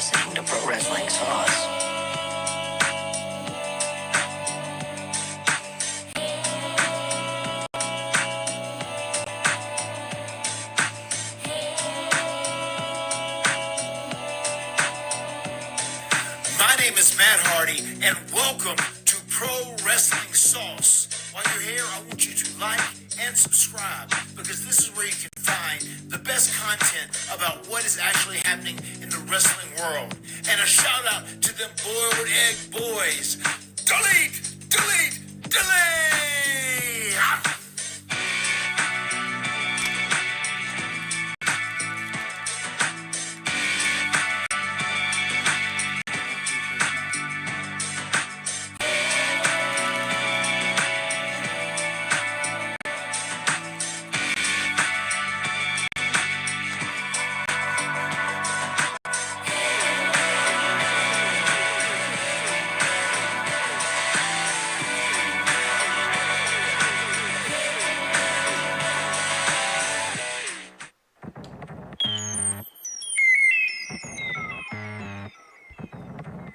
listening to Pro Wrestling Sauce. My name is Matt Hardy, and welcome to Pro Wrestling Sauce. While you're here, I want you to like and subscribe, because this is where you can find the best content about what is actually happening in the wrestling world. And a shout out to them boiled egg boys. Delete! Delete! Delete! Ah!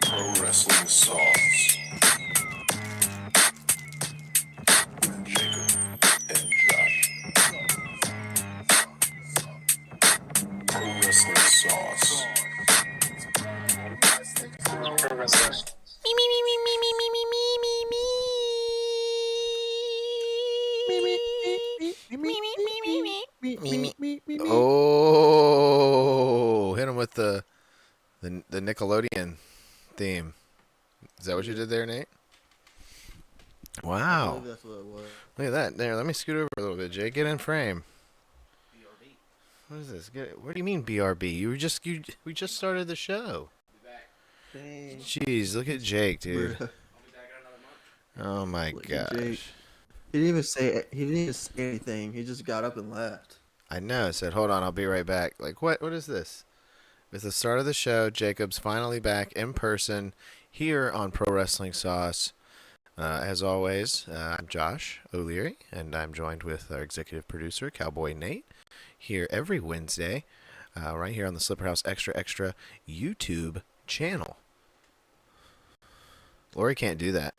Pro Wrestling Sauce with Jacob and Josh. Pro Wrestling Sauce. Oh, hit him with the Nickelodeon theme. Is that what you did there, Nate? I Wow. believe that's what it was. Look at that. There, let me scoot over a little bit, Jay. Get in frame. BRB. What is this? What do you mean BRB? We just started the show. Dang. Jeez, look at Jake, dude. I'll be back in another month. Oh my Look at gosh. Jake. He didn't even say anything. He just got up and left. I know. I said, hold on, I'll be right back. Like, what is this? With the start of the show, Jacob's finally back in person here on Pro Wrestling Sauce. As always, I'm Josh O'Leary, and I'm joined with our executive producer, Cowboy Nate, here every Wednesday, right here on the Slipperhouse Extra Extra YouTube channel. Lori can't do that.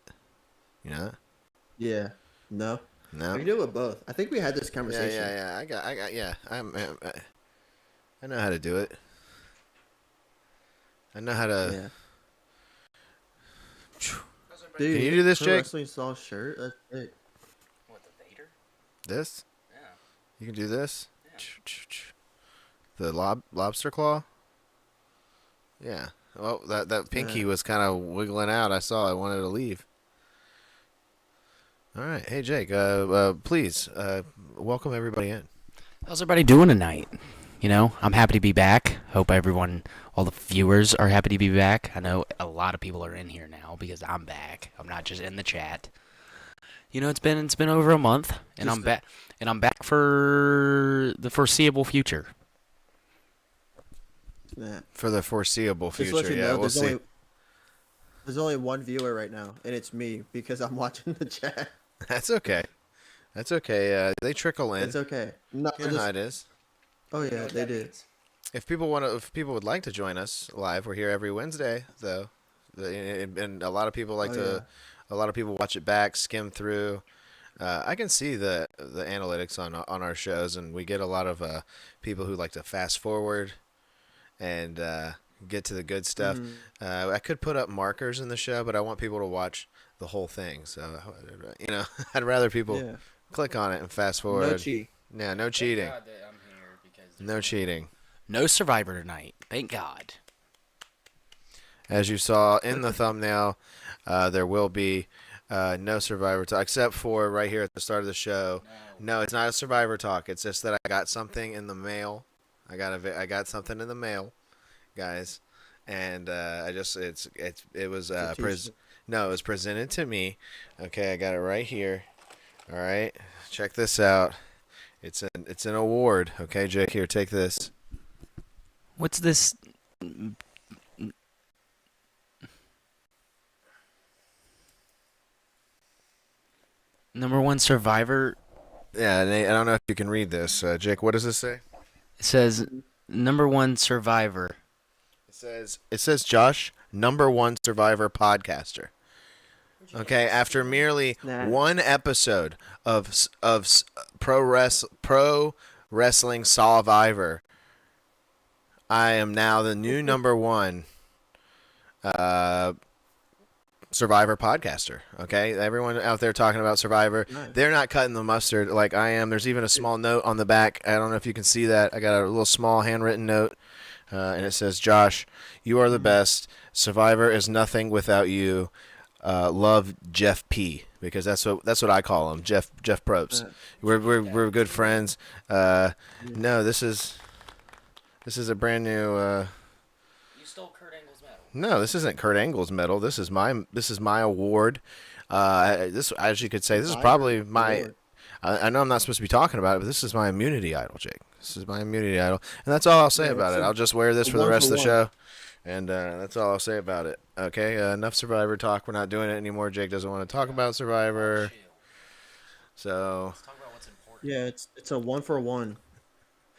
You know? Yeah. No. No? I can do it with both. I think we had this Yeah, conversation. yeah. I know how to do it. I know how to. Yeah. Phew. Dude, Can you do this, Pro Jake? Wrestling Sauce shirt. That's it. What, the Vader? This? Yeah. You can do this? Yeah. The lobster claw? Yeah. Well, that pinky was kind of wiggling out. I saw. I wanted to leave. All right. Hey, Jake. Please, welcome everybody in. How's everybody doing tonight? You know, I'm happy to be back. Hope everyone, all the viewers are happy to be back. I know a lot of people are in here now because I'm back. I'm not just in the chat. You know, it's been over a month, and I'm back. And I'm back for the foreseeable future. Yeah. For the foreseeable Just to future, let you yeah, know, we'll see. there's only one viewer right now, and it's me because I'm watching the chat. That's okay. That's okay. They trickle in. It's okay. No, You know how it is. oh yeah, they did. If people would like to join us live, we're here every Wednesday, though, and a lot of people like Oh, a lot of people watch it back, skim through. I can see the analytics on our shows, and we get a lot of people who like to fast forward and get to the good stuff. I could put up markers in the show, but I want people to watch the whole thing. So, you know, I'd rather people Yeah. click on it and fast forward. No cheat. Yeah, no cheating. God that I'm here because No cheating. no Survivor tonight. Thank God. As you saw in the thumbnail, there will be no Survivor Talk, except for right here at the start of the show. No, it's not a Survivor Talk. It's just that I got something in the mail. I got something in the mail, guys, and it was it was presented to me. Okay, I got it right here. All right, check this out. It's an award. Okay, Jake, here, take this. What's this? Number one Survivor. Yeah, Nate, I don't know if you can read this. Jake, what does this say? It says number one Survivor. It It says Josh, #1 Survivor podcaster. Okay, after merely Nah. one episode of pro wrestling Survivor, I am now the new #1 uh, Survivor podcaster. Okay, everyone out there talking about Survivor, Nice. they're not cutting the mustard like I am. There's even a small note on the back. I don't know if you can see that. I got a little small handwritten note, and it says, "Josh, you are the best. Survivor is nothing without you. Love Jeff P." Because that's what I call him, Jeff Probst. We're good friends. No, this is a brand new. You stole Kurt Angle's medal. No, this isn't Kurt Angle's medal. This is my award. This, as you could say, this is probably my. Award. I know I'm not supposed to be talking about it, but this is my immunity idol, Jake. This is my immunity idol, and that's all I'll say about it. I'll just wear this for the rest of the show, and that's all I'll say about it. Okay, enough Survivor talk. We're not doing it anymore. Jake doesn't want to talk about Survivor, so Let's talk about what's important. Yeah, it's a 1-for-1.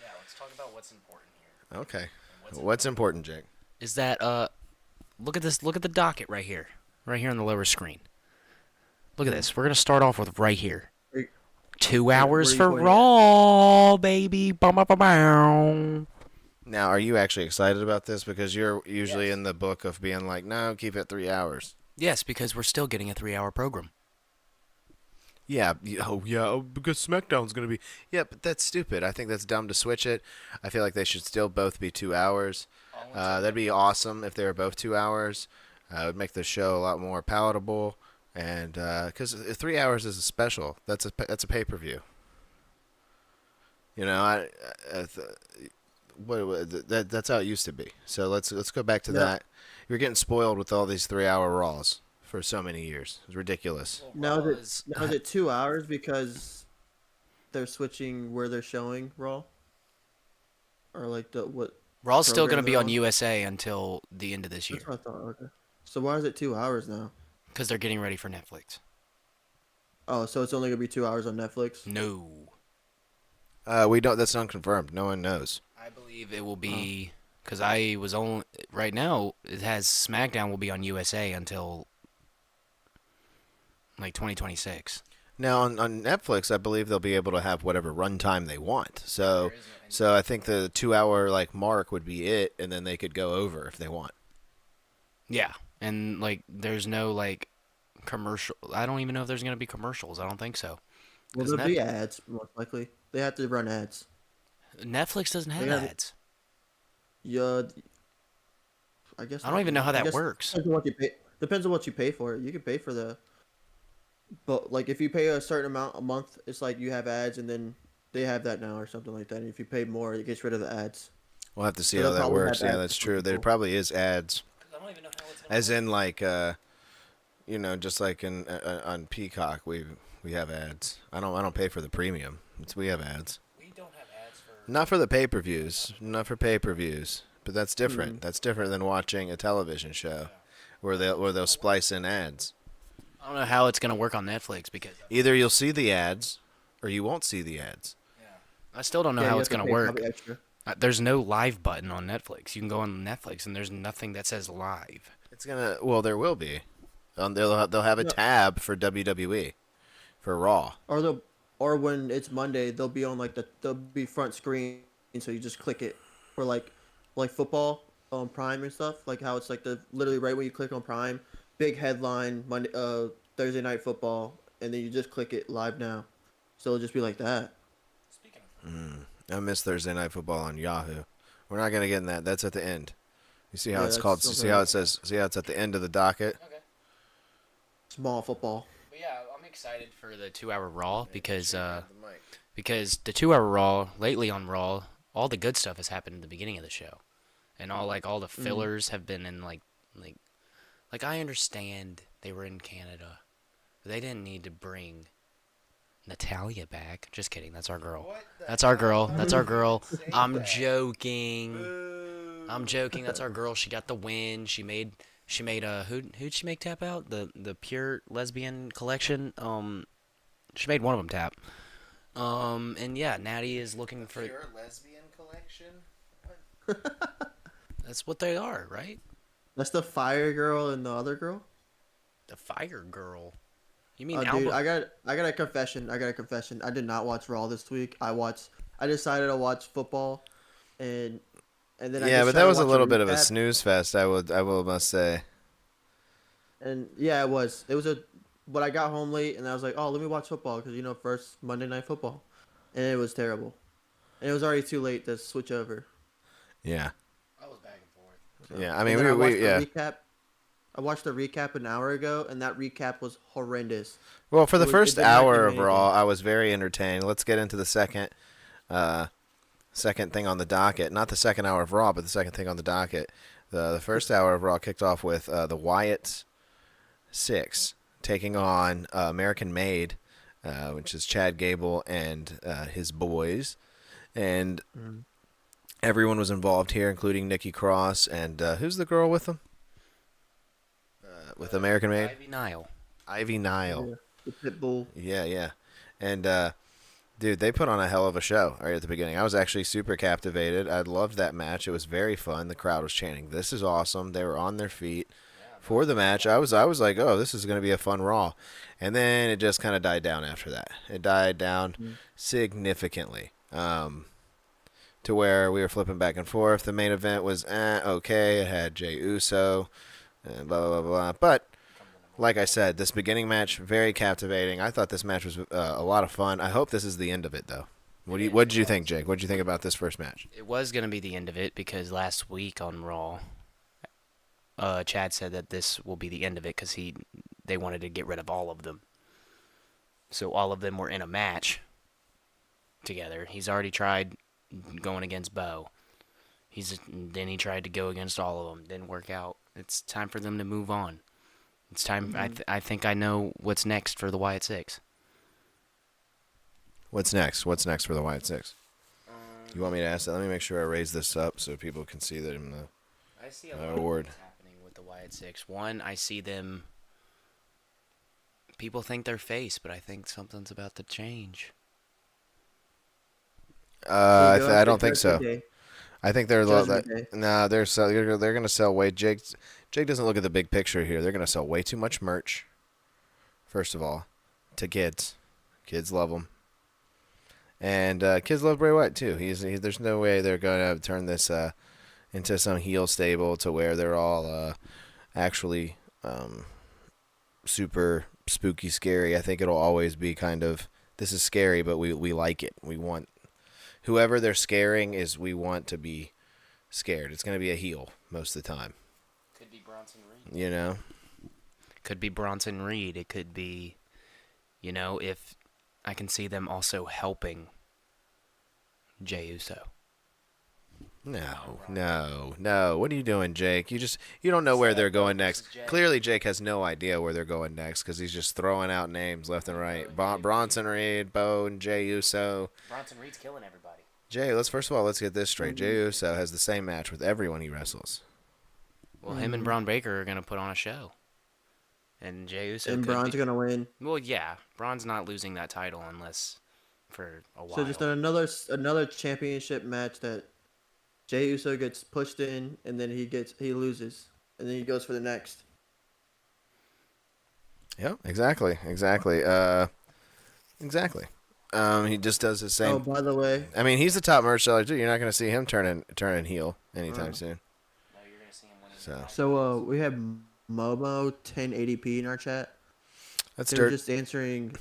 Yeah, let's talk about what's important here. okay. What's important, Jake? Is that look at this. Look at the docket right here on the lower screen. Look at this. We're gonna start off with right here. 2 hours where for you pointing Raw, baby. Bum, bum, bum, bum. Now, are you actually excited about this? Because you're usually in the book of being like, no, keep it 3 hours. Yes, because we're still getting a 3-hour program. Yeah, because SmackDown's going to be... Yeah, but that's stupid. I think that's dumb to switch it. I feel like they should still both be 2 hours. That'd be awesome if they were both 2 hours. It would make the show a lot more palatable. And because 3 hours is a special. That's a pay-per-view. You know, that's how it used to be. So let's go back to that. You're getting spoiled with all these 3-hour Raws for so many years. It's ridiculous. Now is it 2 hours because they're switching where they're showing Raw? Or like what? Raw's still going to program be they're on on? USA until the end of this year That's what I thought. Okay. So why is it 2 hours now? because they're getting ready for Netflix. Oh, so it's only gonna be 2 hours on Netflix? No. We don't. That's unconfirmed. No one knows. I believe it will be because I was only right now. It has SmackDown will be on USA until like 2026. Now on Netflix, I believe they'll be able to have whatever runtime they want. So I think the 2 hour like mark would be it, and then they could go over if they want. Yeah, and like there's no like commercial. I don't even know if there's gonna be commercials. I don't think so. Well, 'Cause there'll be ads, most likely. They have to run ads. Netflix doesn't have Yeah. ads. Yeah, I guess. I don't even know how I that guess works. Depends on what you pay. Depends on what you pay for it. You can pay for but like if you pay a certain amount a month, it's like you have ads, and then they have that now or something like that. And if you pay more, it gets rid of the ads. We'll have to see So how they'll that probably works. have Yeah, ads that's for true. There people. probably is ads, I don't even know how it's as in like just like in on Peacock, we have ads. I don't pay for the premium. We have ads. We don't have ads for. Not for the pay-per-views. Not for pay-per-views. But that's different. That's different than watching a television show where they'll splice in ads. I don't know how it's gonna work on Netflix because Either you'll see the ads or you won't see the ads. I still don't know Yeah, how you it's have to gonna pay work. probably extra. There's no live button on Netflix. You can go on Netflix and there's nothing that says live. There will be. They'll have a tab for WWE for Raw. Or when it's Monday, they'll be on they'll be front screen, so you just click it. Or like football on Prime and stuff, like how it's like literally right when you click on Prime, big headline Monday, Thursday Night Football, and then you just click it live now. So it'll just be like that. Speaking of, I miss Thursday Night Football on Yahoo. We're not gonna get in that. That's at the end. You see how it's that's called? something See how it else. says? See how it's at the end of the docket? okay. Small football. But yeah, I'm excited for the 2-hour Raw because the 2-hour Raw lately on Raw, all the good stuff has happened in the beginning of the show, and all the fillers have been in like I understand they were in Canada, but they didn't need to bring Natalia back. Just kidding. That's our girl. That's our girl. That's our girl. I'm joking. I'm joking. That's our girl. She got the win. She made who'd she make tap out? The pure lesbian collection. She made one of them tap. And yeah, Natty is looking for Pure lesbian collection. That's what they are, right? That's the Fire Girl and the other girl. The Fire Girl. You mean Dude, Alba? I got a confession. I did not watch Raw this week. I decided to watch football, and then I Yeah, just but tried that to was a watch little bit of a recap. snooze fest. I will must say. And yeah, it was. But I got home late, and I was like, oh, let me watch football because first Monday Night Football, and it was terrible, and it was already too late to switch over. Yeah. I was back and forth. Yeah. I And mean, then I we watched yeah. the recap. I watched the recap an hour ago, and that recap was horrendous. Well, for the It first did not give hour me of Raw, anything. I was very entertained. Let's get into the second thing on the docket. Not the second hour of Raw, but the second thing on the docket. The first hour of Raw kicked off with the Wyatt 6 taking on American Made, which is Chad Gable and his boys. And everyone was involved here, including Nikki Cross. And who's the girl with them? With American Made? Ivy Nile. Ivy Nile. Yeah. The Pitbull. Yeah. And, dude, they put on a hell of a show right at the beginning. I was actually super captivated. I loved that match. It was very fun. The crowd was chanting, "This is awesome." They were on their feet for the match. I was like, oh, this is going to be a fun Raw. And then it just kind of died down after that. It died down significantly to where we were flipping back and forth. The main event was okay. It had Jey Uso and blah, blah, blah, blah. But like I said, this beginning match, very captivating. I thought this match was a lot of fun. I hope this is the end of it, though. What did you think, Jake? What did you think about this first match? It was going to be the end of it because last week on Raw, Chad said that this will be the end of it because they wanted to get rid of all of them. So all of them were in a together. He's already tried going against Bo. Then he tried to go against all of them. Didn't work out. It's time for them to move on. It's time. I think I know what's next for the Wyatt Six. What's next? What's next for the Wyatt Six? You want me to ask that? Let me make sure I raise this up so people can see that in the I see a lot of award. things happening with the Wyatt Six. One, I see them. People think they're face, but I think something's about to change. I don't think so. Day. I think they're Judgment Day. they're gonna sell way. Jake doesn't look at the big picture here. They're gonna sell way too much merch. First of all, to kids, kids love them, and kids love Bray Wyatt too. There's no way they're gonna turn this into some heel stable to where they're all actually super spooky, scary. I think it'll always be kind of, this is scary, but we like it. We want whoever they're scaring is we want to be scared. It's going to be a heel most of the time. Could be Bronson Reed. You know? Could be Bronson Reed. It could be, if I can see them also helping Jey Uso. No. What are you doing, Jake? You don't know where they're going next. Clearly, Jake has no idea where they're going next because he's just throwing out names left and right. Bronson Reed, Bo, and Jey Uso. Bronson Reed's killing everybody. Jay, let's get this straight. Jey Uso has the same match with everyone he wrestles. Well, him and Braun Baker are going to put on a show. And Jey Uso And Braun's gonna win. Well, yeah. Braun's not losing that title unless for a while. So just another championship match that Jey Uso gets pushed in, and then he loses, and then he goes for the next. Yeah, exactly. He just does the same. Oh, by the way, I mean, he's the top merch seller too. You're not going to see him turning heel anytime soon. No, you're going to see him winning. so we have Momo 1080p in our chat. That's They were dirt. just answering.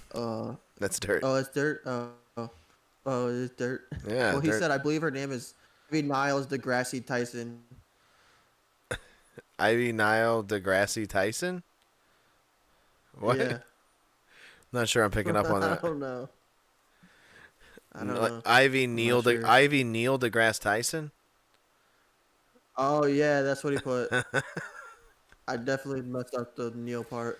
That's dirt. Oh, it's dirt. It's dirt. Yeah, Well, he dirt. said, I believe her name is Ivy Niles Degrassi Tyson. Ivy Nile Degrassi Tyson. What? Yeah. Not sure I'm picking up on I that. don't know. Ivy Neal not sure. Ivy Neal deGrasse Tyson. Oh yeah, that's what he put. I definitely messed up the Neil part.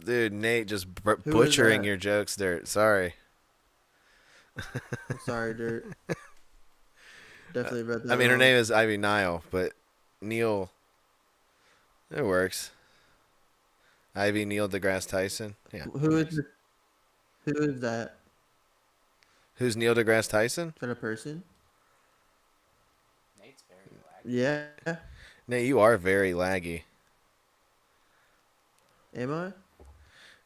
Dude, Nate just Who is butchering that? your jokes, Dirt. Sorry. I'm sorry, Dirt. Definitely read that. I mean, her wrong. name is Ivy Nile, but Neil. It works. Ivy Neal deGrasse Tyson. Yeah. Who is that? Who's Neil deGrasse Tyson? Is that a person? Nate's very relaxed. Yeah. Nate, you are very laggy. Am I?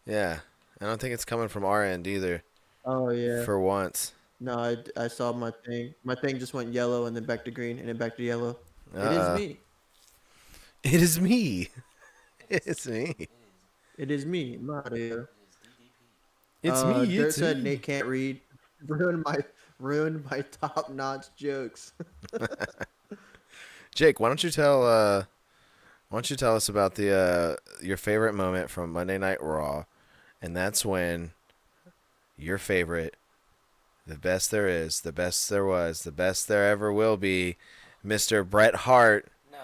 Yeah. I don't think it's coming from our end either. Oh yeah. For once. No, I saw my thing. My thing just went yellow and then back to green and then back to yellow. It is Uh-uh. me. It is me. It's me. It is me, Mario. It's me. Dirt It's said me. Nate can't read. Ruined my top notch jokes. Jake, why don't you tell us about the your favorite moment from Monday Night Raw, and that's when your favorite, the best there is, the best there was, the best there ever will be, Mr. Bret Hart No.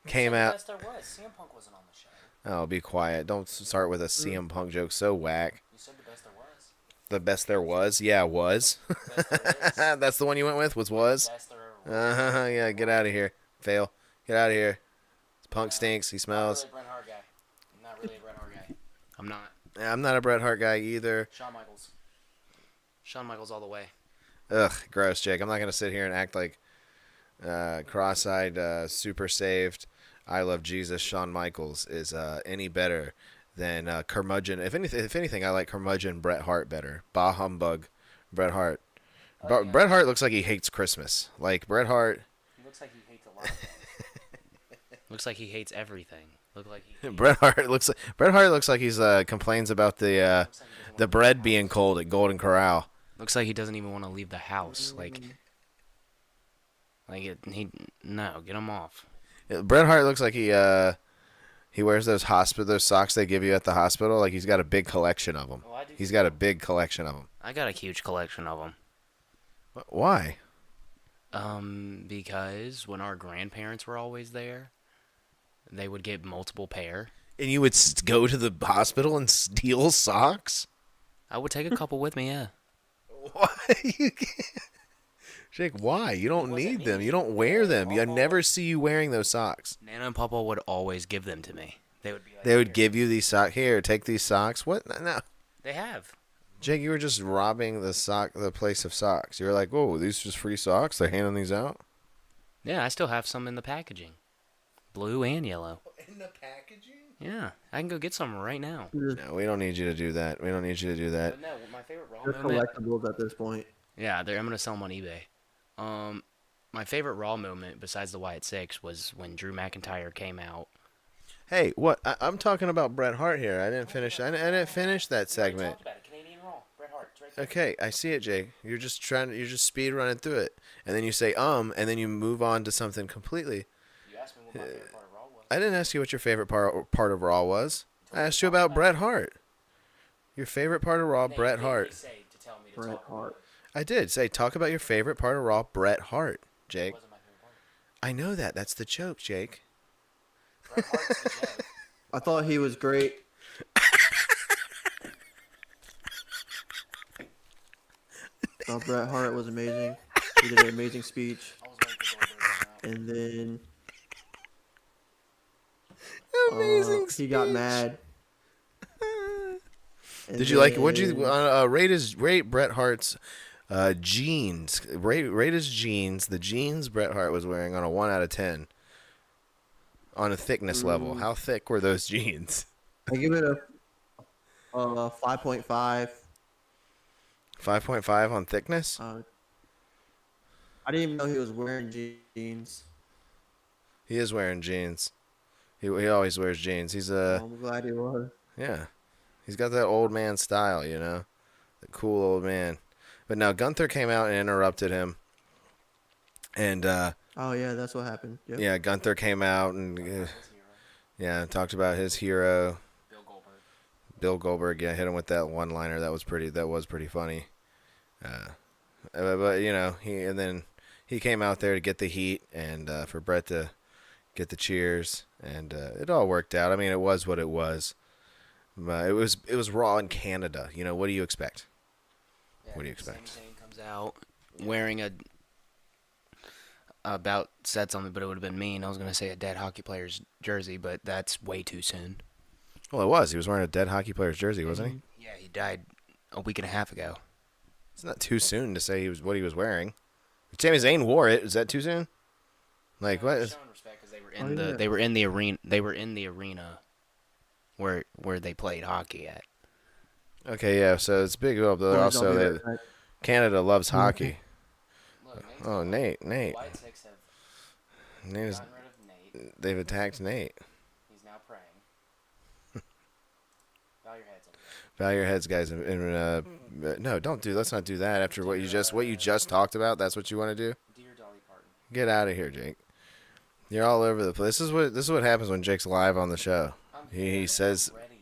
came out. Best there was. CM Punk wasn't on the show. Oh, be quiet! Don't start with a CM Punk joke. So whack. You said the best there was. The best there was, yeah, was. Best there is. That's the one you went with. Was. Best there ever was. Yeah, get out of here. Fail. Get out of here. Punk stinks. He smells. I'm not really a Bret Hart guy. I'm not really a Bret Hart guy. I'm not. Yeah, I'm not a Bret Hart guy either. Shawn Michaels. Shawn Michaels all the way. Ugh, gross, Jake. I'm not gonna sit here and act like cross-eyed, super saved. I love Jesus. Shawn Michaels is any better than curmudgeon. If anything, I like curmudgeon Bret Hart better. Bah humbug, Bret Hart. Oh, yeah. Bret Hart looks like he hates Christmas. Like Bret Hart. He looks like he hates a lot of things. Looks like he hates everything. Bret Hart looks like he's complains about the bread being cold at Golden Corral. Looks like he doesn't even want to leave the house. No, get him off. Bret Hart looks like he wears those socks they give you at the hospital. Like he's got a big collection of them. Oh, I do He's too. got a big collection of them. I got a huge collection of them. Why? Because when our grandparents were always there, they would get multiple pair. And you would go to the hospital and steal socks? I would take a couple with me, yeah. Why? You can't. Jake, why? You don't need them. You don't wear them. I never see you wearing those socks. Nana and Papa would always give them to me. They would be like, They would "Here." give you these socks. Here, take these socks. What? No. They have. Jake, you were just robbing the place of socks. You were like, "Whoa, these just free socks? They're handing these out." Yeah, I still have some in the packaging. Blue and yellow. In the packaging? Yeah, I can go get some right now. No, we don't need you to do that. We don't need you to do that. But no, my favorite Raw They're moment. collectibles at this point. Yeah, I'm gonna sell them on eBay. My favorite Raw moment besides the Wyatt 6 was when Drew McIntyre came out. Hey, what? I'm talking about Bret Hart here. I didn't finish. I didn't finish that segment. Talked about it. Canadian Raw. Bret Hart. It's right there. Okay, I see it, Jake. You're just speed running through it, and then you say and then you move on to something completely. You asked me what my favorite part of Raw was. I didn't ask you what your favorite part of Raw was. I asked you about Bret Hart. Your favorite part of Raw, Bret Hart. Bret Hart. I did say talk about your favorite part of Raw, Bret Hart, Jake. Wasn't my favorite part. I know that. That's the joke, Jake. Bret Hart's the joke. I thought he was great. Bret Hart was amazing. He did an amazing speech. I was waiting for Goldberg to come out. And then Amazing. he got mad. And Did you like? What'd you then- rate Bret Hart's jeans? Rate his jeans. The jeans Bret Hart was wearing on a 1 out of 10. On a thickness level, how thick were those jeans? I give it a 5.5. 5.5 on thickness. I didn't even know he was wearing jeans. He is wearing jeans. He always wears jeans. He's I'm glad he was. yeah. He's got that old man style, you know, the cool old man. But now Gunther came out and interrupted him, and Oh yeah, that's what happened. Yep. yeah, Gunther came out and yeah, talked about his hero, Bill Goldberg. Bill Goldberg. Yeah, hit him with that one-liner. That was pretty funny. But you know, he came out there to get the heat and for Bret to get the cheers, and it all worked out. I mean, it was what it was. It was Raw in Canada. You know, what do you expect? Yeah, What do you expect? Sami Zayn comes out wearing said something, but it would have been mean. I was gonna say a dead hockey player's jersey, but that's way too soon. Well, it was. He was wearing a dead hockey player's jersey, wasn't he? Yeah, he died a week and a half ago. It's not too soon to say what he was wearing. If Sami Zayn wore it. Is that too soon? Like what? Showing respect because they They were in the arena. They were in the arena where they played hockey at. Okay, yeah. So it's big up there. Boys, I'll Also, be they, right back. Canada loves hockey. Look, Oh, Nate. White Six have Nate is, gotten rid of Nate. they've attacked Nate. He's now praying. Bow your heads. Bow your heads, guys. No, don't do. Let's not do that. After what you just talked about, that's what you want to do. Dear Dolly Parton. Get out of here, Jake. You're all over the place. This is what happens when Jake's live on the show. He says, Ready.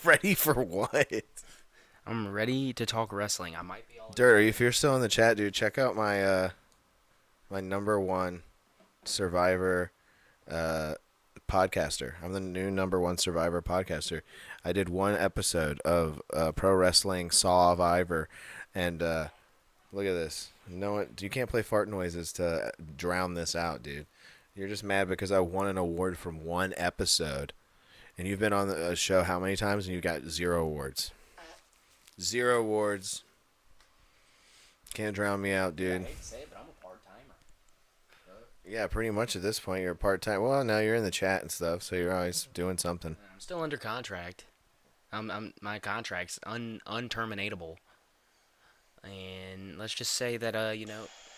"Ready for what?" I'm ready to talk wrestling. I might be all. Dirt, if you're still in the chat, dude, check out my my #1 Survivor podcaster. I'm the new #1 Survivor podcaster. I did 1 episode of Pro Wrestling Survivor, and look at this. You can't play fart noises to drown this out, dude. You're just mad because I won an award from 1 episode, and you've been on the show how many times and you got 0 awards. 0 awards. Can't drown me out, dude. I hate to say it, but I'm a part-timer. Yeah, pretty much at this point you're part-time. Well, now you're in the chat and stuff, so you're always doing something. I'm still under contract. My contract's unterminatable. And let's just say that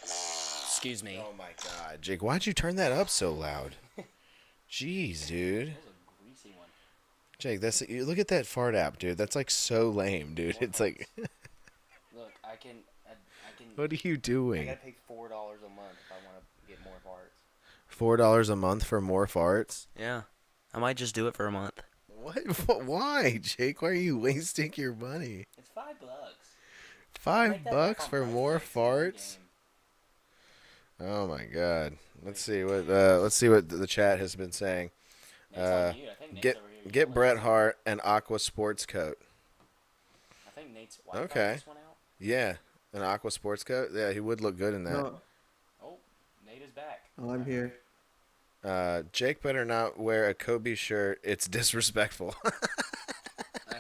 excuse me. Oh my god, Jake, why'd you turn that up so loud? Jeez, dude. That was a greasy one. Jake, look at that fart app, dude. That's like so lame, dude. It's like, Look, I can. what are you I doing? gotta pay $4 a month if I want to get more farts. $4 a month for more farts? Yeah, I might just do it for a month. What? Why, Jake? Why are you wasting your money? It's $5. $5 for more farts? Oh my god. Let's see what the chat has been saying. Get Bret Hart an Aqua sports coat. I think Nate's Wi-Fi Okay. just went out. Yeah, an Aqua sports coat. Yeah, he would look good in that. No, Oh, Nate is back. I'm here. Jake better not wear a Kobe shirt. It's disrespectful. I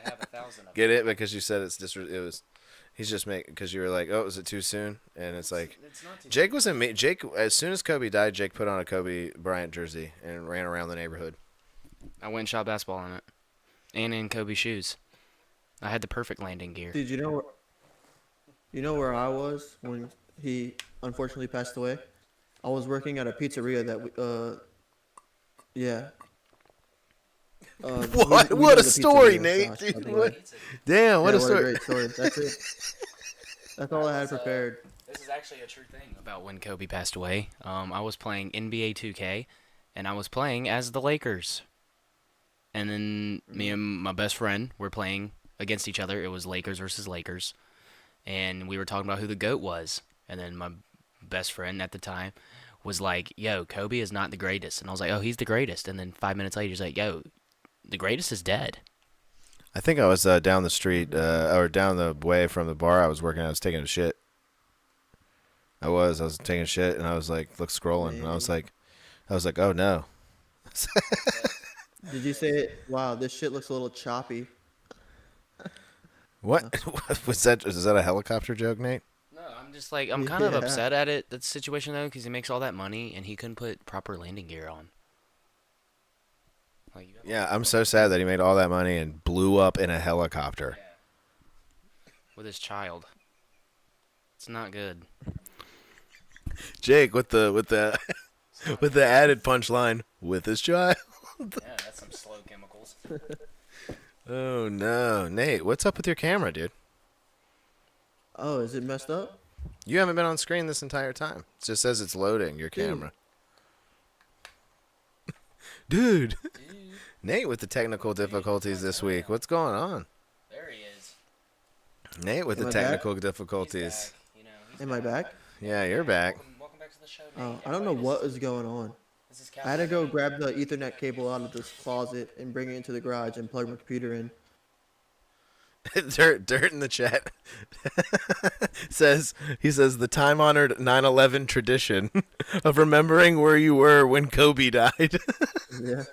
have 1,000 of Get it? Because you said it's he's just making, because you were like, oh, is it too soon? And it's like, It's not too Jake was in Jake, as soon as Kobe died, Jake put on a Kobe Bryant jersey and ran around the neighborhood. I went and shot basketball in it. And in Kobe shoes. I had the perfect landing gear. Dude, you know where I was when he unfortunately passed away? I was working at a pizzeria that yeah. What? We What know a the story, pizzeria, Nate. Josh, Dude, by the what? way. Damn, what Yeah, a story. great story. That's it. That's all I had prepared. This is actually a true thing about when Kobe passed away. I was playing NBA 2K, and I was playing as the Lakers. And then me and my best friend were playing against each other. It was Lakers versus Lakers. And we were talking about who the GOAT was. And then my best friend at the time was like, yo, Kobe is not the greatest. And I was like, oh, he's the greatest. And then 5 minutes later, he's like, yo, the greatest is dead. I think I was down the street, or down the way from the bar I was working at. I was taking a shit. I was taking a shit, and I was like, scrolling, and I was like, oh no. Did you say, wow, this shit looks a little choppy? What was that? Is that a helicopter joke, Nate? No, I'm just like, I'm kind of Yeah. upset at it, that situation, though, because he makes all that money, and he couldn't put proper landing gear on. Like, you have Yeah, I'm so sad that he made all that money and blew up in a helicopter. with his child. It's not good. Jake with the with the added punchline with his child. Yeah, that's some slow chemicals. Oh no, Nate, what's up with your camera, dude? Oh, is it messed up? You haven't been on screen this entire time. It just says it's loading your Dude. camera. Dude. Nate with the technical difficulties this week. What's going on? There he is. Nate with Am the I back? technical He's difficulties. back. You know, he's Am I back? Yeah, you're back. Welcome back to the show, Oh, Nate. I don't know what is going on. This is I had to go grab the Ethernet cable out of this closet and bring it into the garage and plug my computer in. Dirt in the chat says the time-honored 9/11 tradition of remembering where you were when Kobe died. Yeah.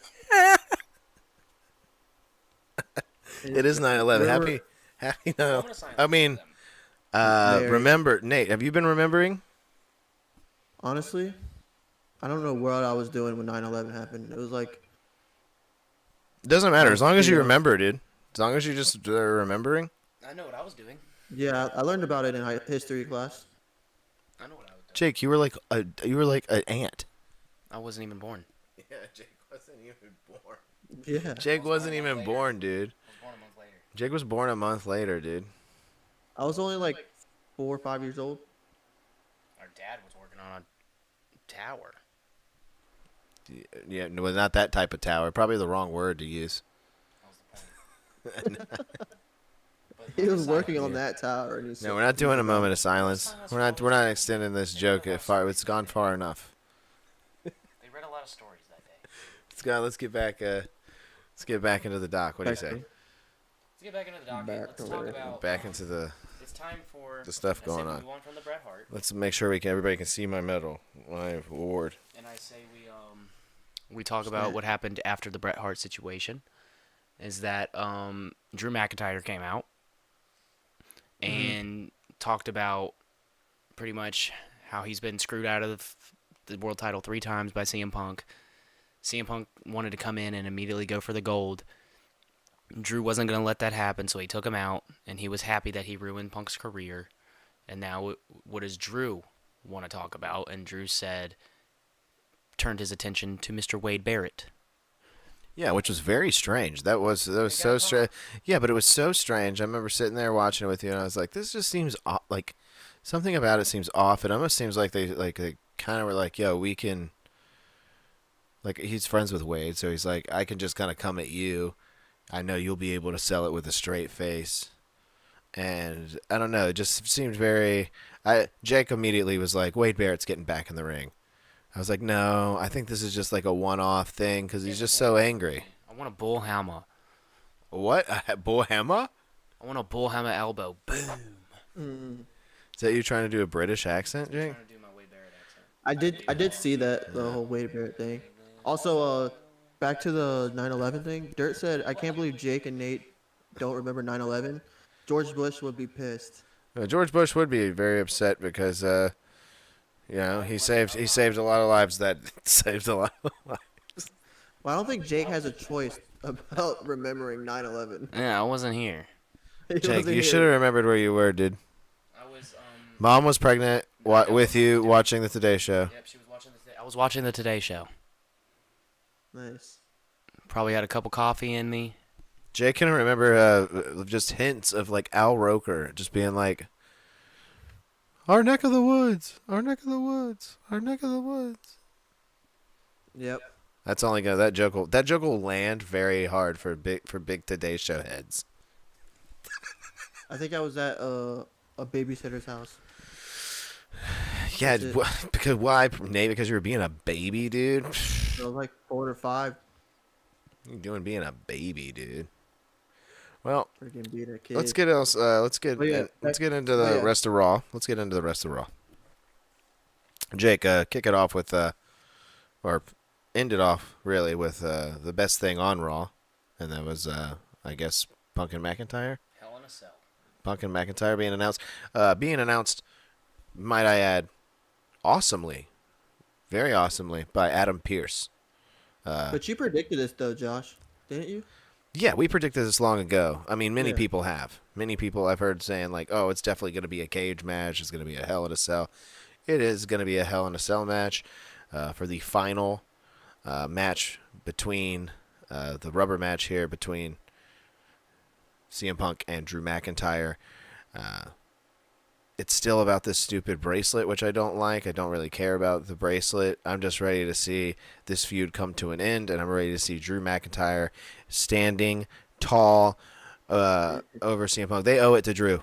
It is 9/11. Happy 9/11. I mean, Mary. remember, Nate, have you been remembering? Honestly, I don't know what I was doing when 9/11 happened. It was like It doesn't matter as long as you Yeah. remember, dude. As long as you just are remembering. I know what I was doing. yeah, I learned about it in history class. I know what I was doing. Jake, you were like an ant. I wasn't even born. Yeah, Jake wasn't even born. Yeah, Jake wasn't even born, dude. I was born a month later. Jake was born a month later, dude. I was only like 4 or 5 years old. Our dad was working on a tower. Yeah, no, not that type of tower. Probably the wrong word to use. That was the point. He was working on that tower, and he said, No, we're not doing a moment of silence. We're not extending this joke far. It's gone far enough. They read a lot of stories that day. Let's get back. Let's get back into the dock. What do you say? Let's get back into the docket. Back Let's to talk it. about. Back into the It's time for the stuff I say going we on. move on from the Bret Hart, Let's make sure everybody can see my medal, my award. and I say we talk about what happened after the Bret Hart situation. Is that Drew McIntyre came out and talked about pretty much how he's been screwed out of the world title 3 times by CM Punk. CM Punk wanted to come in and immediately go for the gold. Drew wasn't going to let that happen, so he took him out, and he was happy that he ruined Punk's career. And now what does Drew want to talk about? And Drew turned his attention to Mr. Wade Barrett. Yeah, which was very strange. That was so strange. Yeah, but it was so strange. I remember sitting there watching it with you, and I was like, "This just seems like something about it seems off." It almost seems like they kind of were like, "Yo, we can." Like he's friends with Wade, so he's like, "I can just kind of come at you. I know you'll be able to sell it with a straight face." And I don't know. It just seemed very. Jake immediately was like, "Wade Barrett's getting back in the ring." I was like, no, I think this is just like a one-off thing because he's just so angry. I want a bullhammer. What? Bullhammer? I want a bullhammer elbow. Boom. Is that you trying to do a British accent, I'm Jake? trying to do my Wade Barrett accent. I did see that the whole Wade Barrett thing. Also, back to the 9/11 thing. Dirt said, "I can't believe Jake and Nate don't remember 9/11. George Bush would be pissed." George Bush would be very upset because, he saved a lot of lives. That saved a lot of lives. Well, I don't think Jake has a choice about remembering 9/11. Yeah, I wasn't here. He Jake, wasn't you here. should have remembered where you were, dude. I was Mom was pregnant with you watching the Today Show. Yep, she was watching the I was watching the Today Show. Nice. Probably had a cup of coffee in me. Jake can remember just hints of like Al Roker just being like, "Our neck of the woods, our neck of the woods, our neck of the woods." Yep. That's only gonna that joke will land very hard for big Today Show heads. I think I was at a babysitter's house. Yeah, That's it. because why? Nate, because you were being a baby, dude. I was like 4 or 5. You doing being a baby, dude. Well, Freaking being a kid. let's get Oh, yeah. into the Oh, yeah. rest of Raw. Let's get into the rest of Raw. Jake, kick it off with or end it off really with the best thing on Raw, and that was I guess Punk and McIntyre. Hell in a Cell. Punk and McIntyre being announced, might I add, awesomely, very awesomely by Adam Pearce. But you predicted this though, Josh, didn't you? Yeah, we predicted this long ago. I mean, many Yeah. people have. Many people I've heard saying like, "Oh, it's definitely going to be a cage match. It's going to be a Hell in a Cell." It is going to be a Hell in a Cell match for the final match between the rubber match here between CM Punk and Drew McIntyre. It's still about this stupid bracelet, which I don't like. I don't really care about the bracelet. I'm just ready to see this feud come to an end, and I'm ready to see Drew McIntyre standing tall over CM Punk. They owe it to Drew.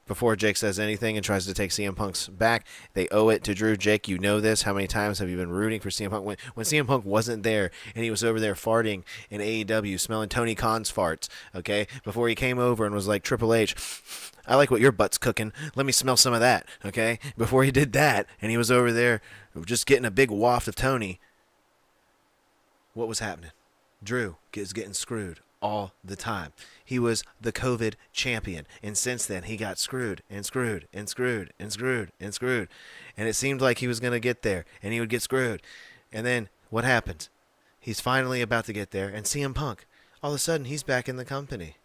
Before Jake says anything and tries to take CM Punk's back, they owe it to Drew. Jake, you know this. How many times have you been rooting for CM Punk? When CM Punk wasn't there and he was over there farting in AEW, smelling Tony Khan's farts, okay? Before he came over and was like, Triple H, I like what your butt's cooking. Let me smell some of that, okay? Before he did that and he was over there just getting a big waft of Tony, what was happening? Drew is getting screwed all the time. He was the COVID champion, and since then he got screwed and screwed and screwed and screwed and screwed, and it seemed like he was gonna get there, and he would get screwed, and then what happens? He's finally about to get there, and CM Punk, all of a sudden he's back in the company.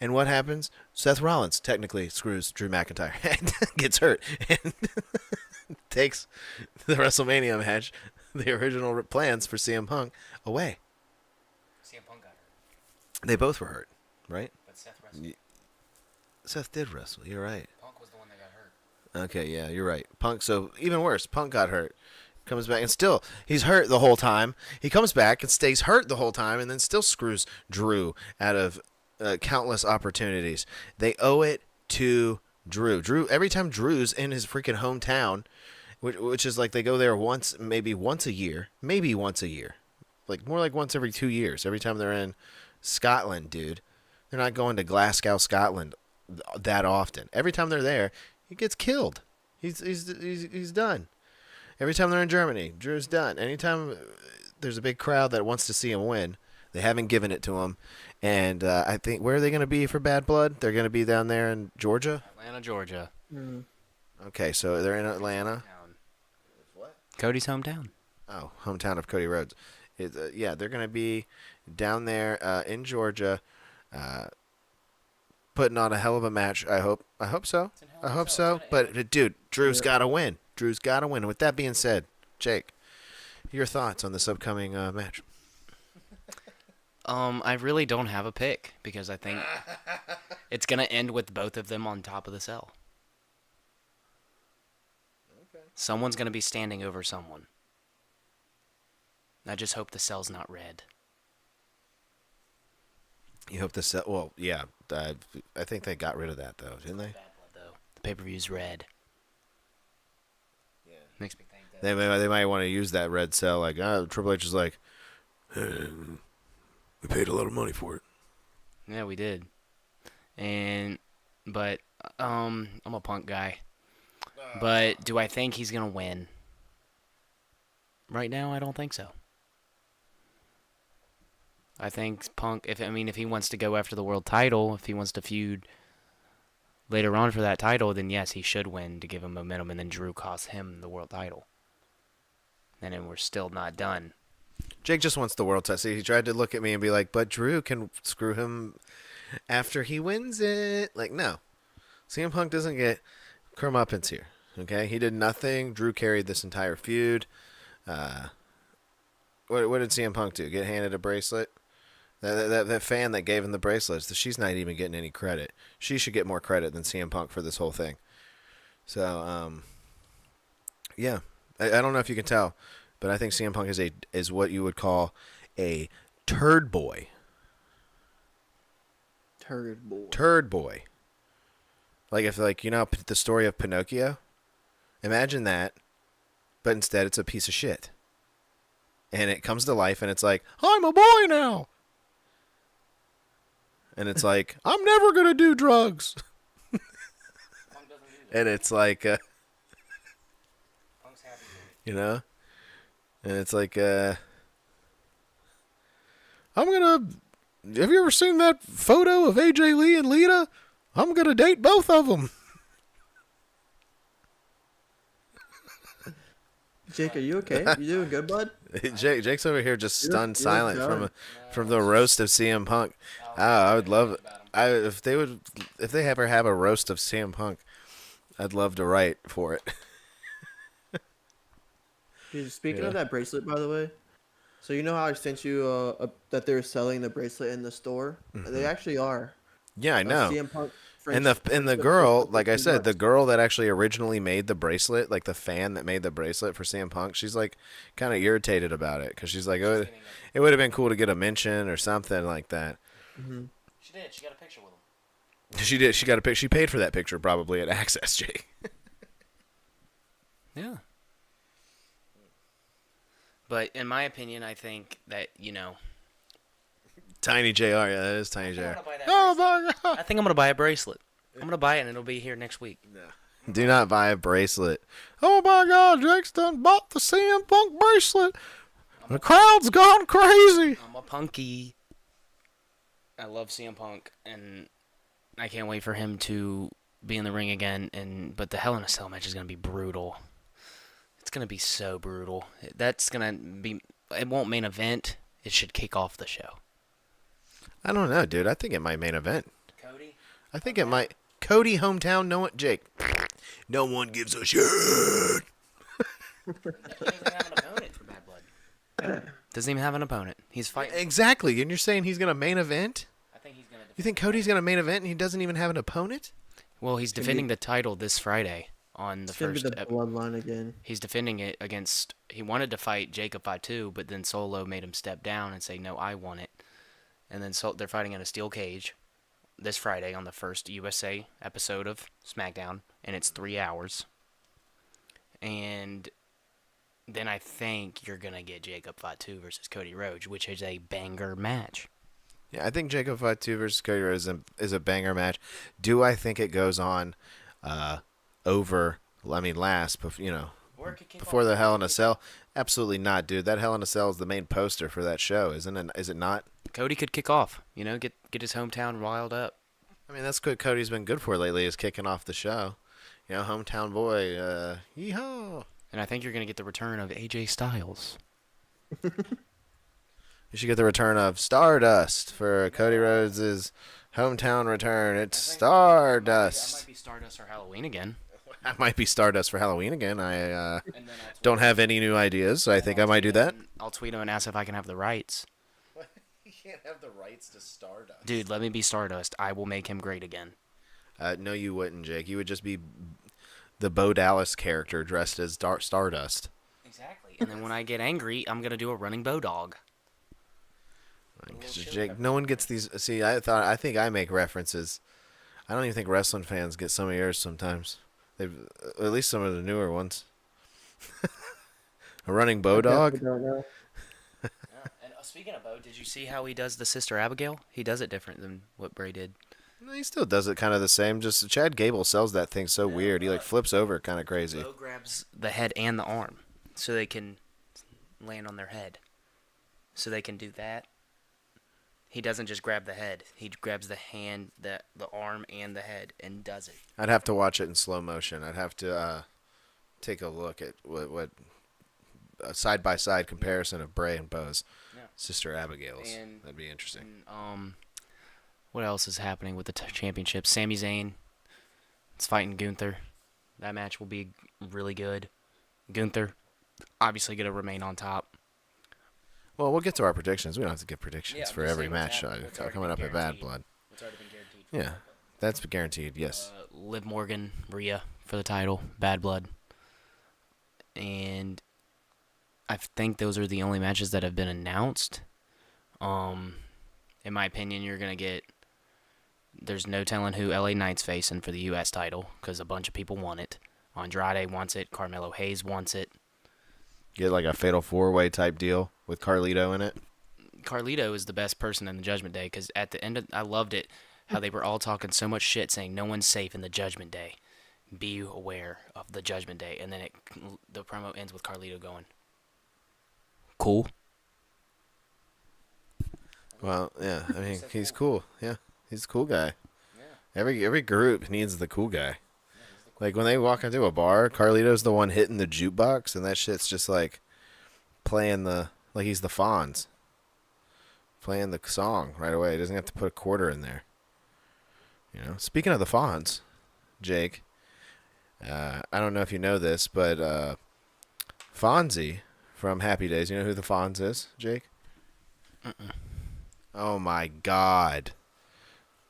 And what happens? Seth Rollins technically screws Drew McIntyre and gets hurt and takes the WrestleMania match, the original plans for CM Punk, away. CM Punk got hurt, They both were hurt, right? but Seth wrestled. Seth did wrestle. You're right. Punk was the one that got hurt. Okay, yeah, you're right. Punk, so even worse, Punk got hurt. Comes back, and still, he's hurt the whole time. He comes back and stays hurt the whole time, and then still screws Drew out of countless opportunities. They owe it to Drew. Every time Drew's in his freaking hometown, which is like they go there maybe once a year, like more like once every 2 years. Every time they're in Scotland, dude, they're not going to Glasgow, Scotland, that often. Every time they're there, he gets killed. He's done. Every time they're in Germany, Drew's done. Anytime there's a big crowd that wants to see him win, they haven't given it to him. And I think, where are they going to be for Bad Blood? They're going to be down there in Georgia? Atlanta, Georgia. Okay, so they're in Atlanta. Cody's hometown. Oh, hometown of Cody Rhodes. Yeah, they're going to be down there in Georgia, putting on a hell of a match. I hope so. I hope so. But, dude, Drew's got to win. Drew's got to win. And with that being said, Jake, your thoughts on this upcoming match? I really don't have a pick because I think it's gonna end with both of them on top of the cell. Okay. Someone's gonna be standing over someone. I just hope the cell's not red. You hope the cell? Well, yeah. I think they got rid of that though, didn't they? Bad blood though. The pay-per-view's red. Yeah. Makes me think that. They might want to use that red cell. Like Triple H is like, we paid a lot of money for it. Yeah, we did. But I'm a Punk guy. But do I think he's gonna win? Right now, I don't think so. I think Punk, if he wants to go after the world title, if he wants to feud later on for that title, then yes, he should win to give him momentum, and then Drew costs him the world title. And then we're still not done. Jake just wants the world title. See, he tried to look at me and be like, but Drew can screw him after he wins it. Like, no. CM Punk doesn't get comeuppance here. Okay? He did nothing. Drew carried this entire feud. What did CM Punk do? Get handed a bracelet? That fan that gave him the bracelets, she's not even getting any credit. She should get more credit than CM Punk for this whole thing. So, yeah. I don't know if you can tell, but I think CM Punk is what you would call a turd boy. Turd boy. Like the story of Pinocchio? Imagine that, but instead it's a piece of shit. And it comes to life and it's like, I'm a boy now. And it's like, I'm never going to do drugs. And it's like, you know? And it's like, have you ever seen that photo of AJ Lee and Lita? I'm going to date both of them. Jake, are you okay? You doing good, bud? Jake's over here just stunned silent from the roast of CM Punk. I would love if they ever have a roast of CM Punk, I'd love to write for it. Dude, speaking of that bracelet, by the way, so you know how I sent you that they're selling the bracelet in the store? Mm-hmm. They actually are. Yeah, I know. CM Punk. And the girl, like I said, the girl that actually originally made the bracelet, like the fan that made the bracelet for CM Punk, she's like kind of irritated about it because she's like, oh, it would have been cool to get a mention or something like that. Mm-hmm. She did. She got a picture with him. She did. She got a picture. She paid for that picture probably at Access, Jake. Yeah. But in my opinion, I think that, Tiny JR, yeah, that is Tiny JR. Oh my God! I think I'm gonna buy a bracelet. I'm gonna buy it and it'll be here next week. No. Do not buy a bracelet. Oh my God, Jake's done bought the CM Punk bracelet. The crowd's gone crazy. I'm a punky. I love CM Punk, and I can't wait for him to be in the ring again. But the Hell in a Cell match is gonna be brutal. It's gonna be so brutal. That's gonna be. It won't main event. It should kick off the show. I don't know, dude. I think it might main event. Cody. I think it might. Cody hometown. No one. Jake. No one gives a shit. He doesn't have an opponent for Bad Blood. Doesn't even have an opponent. He's fighting. Exactly. And you're saying he's gonna main event? I think he's gonna. You think Cody's gonna main event and he doesn't even have an opponent? Well, he's defending the title this Friday on the It's gonna be first. the bloodline again. He's defending it against. He wanted to fight Jacob Fatu, but then Solo made him step down and say, "No, I want it." And then they're fighting in a steel cage this Friday on the first USA episode of SmackDown, and it's 3 hours. And then I think you're gonna get Jacob Fatu versus Cody Rhodes, which is a banger match. Yeah, I think Jacob Fatu versus Cody Rhodes is a banger match. Do I think it goes on over? I mean, last, before the Hell in a Cell? Absolutely not, dude. That Hell in a Cell is the main poster for that show, isn't it? Is it not? Cody could kick off, get his hometown riled up. I mean, that's what Cody's been good for lately, is kicking off the show. Hometown boy, yeehaw. And I think you're gonna get the return of AJ Styles. You should get the return of Stardust for Cody Rhodes' hometown return. It's Stardust. I might be Stardust for Halloween again. I might be Stardust for Halloween again. I don't have any new ideas, so I think I might do that. I'll tweet him and ask if I can have the rights. You can't have the rights to Stardust. Dude, let me be Stardust. I will make him great again. No, you wouldn't, Jake. You would just be the Bo Dallas character dressed as Stardust. Exactly. And then when I get angry, I'm gonna do a running bow dog. Jake, no one gets these. See, I think I make references. I don't even think wrestling fans get some of yours sometimes. They've at least some of the newer ones. A running bow dog. Don't know. Yeah. And speaking of Bo, did you see how he does the Sister Abigail? He does it different than what Bray did. No, he still does it kind of the same. Just Chad Gable sells that thing so weird. He flips over kind of crazy. Bo grabs the head and the arm, so they can land on their head. So they can do that. He doesn't just grab the head. He grabs the hand, the arm, and the head, and does it. I'd have to watch it in slow motion. I'd have to take a look at what a side-by-side comparison of Bray and Bo's Sister Abigail's. And, that'd be interesting. And, what else is happening with the championship? Sami Zayn is fighting Gunther. That match will be really good. Gunther, obviously, going to remain on top. Well, we'll get to our predictions. We don't have to give predictions Yeah, for I'm just every saying match what's already coming up been at Bad guaranteed. Blood. It's already been guaranteed. Yeah, that's guaranteed, yes. Liv Morgan, Rhea for the title, Bad Blood. And I think those are the only matches that have been announced. In my opinion, you're going to get... There's no telling who LA Knight's facing for the U.S. title because a bunch of people want it. Andrade wants it. Carmelo Hayes wants it. Get like a fatal four-way type deal with Carlito in it. Carlito is the best person in the Judgment Day because at the end, I loved it how they were all talking so much shit saying no one's safe in the Judgment Day. Be aware of the Judgment Day. And then the promo ends with Carlito going, cool. Well, yeah, I mean, he's cool. Yeah, he's a cool guy. Yeah. Every group needs the cool guy. Like, when they walk into a bar, Carlito's the one hitting the jukebox, and that shit's just, like, playing like he's the Fonz. Playing the song right away. He doesn't have to put a quarter in there. Speaking of the Fonz, Jake, I don't know if you know this, but Fonzie from Happy Days, you know who the Fonz is, Jake? Oh, my God.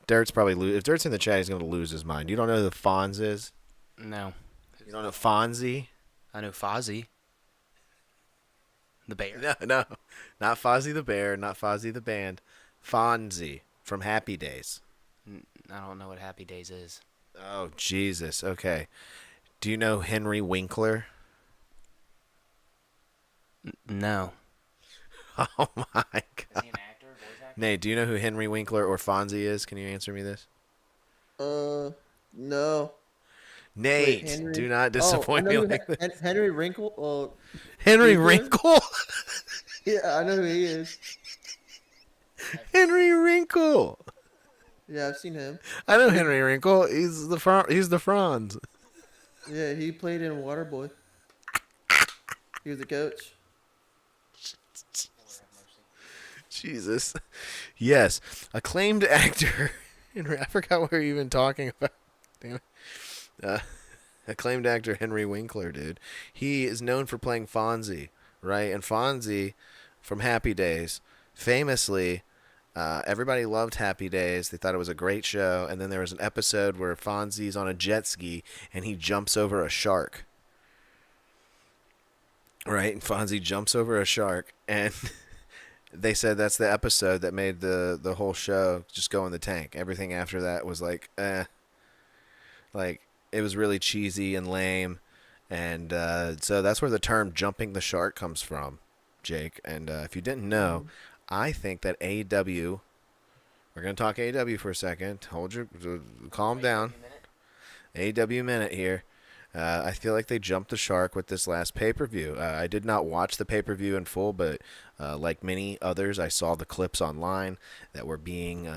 Dirt's probably if Dirt's in the chat, he's going to lose his mind. You don't know who the Fonz is? No. You don't know Fonzie? I know Fozzie. The bear. No. Not Fozzie the Bear, not Fozzie the Band. Fonzie from Happy Days. I don't know what Happy Days is. Oh, Jesus. Okay. Do you know Henry Winkler? No. Oh, my God. Is he an actor, voice actor? Nate, do you know who Henry Winkler or Fonzie is? Can you answer me this? No. Nate, Wait, Henry? do not disappoint I me know like this. Henry Wrinkle. Henry Winkler? Wrinkle? Yeah, I know who he is. Henry Wrinkle. Yeah, I've seen him. I know Henry Wrinkle. He's the Franz. Yeah, he played in Waterboy. He was the coach. Jesus. Yes, acclaimed actor. I forgot what we were even talking about. Damn it. Acclaimed actor Henry Winkler, dude. He is known for playing Fonzie, right? And Fonzie from Happy Days, famously, everybody loved Happy Days. They thought it was a great show. And then there was an episode where Fonzie's on a jet ski and he jumps over a shark. Right? And Fonzie jumps over a shark. And they said that's the episode that made the whole show just go in the tank. Everything after that was like, Like, it was really cheesy and lame. And so that's where the term jumping the shark comes from, Jake. And if you didn't know, I think that AEW, we're going to talk AEW for a second. Calm down. AEW minute here. I feel like they jumped the shark with this last pay-per-view. I did not watch the pay-per-view in full, but like many others, I saw the clips online that were being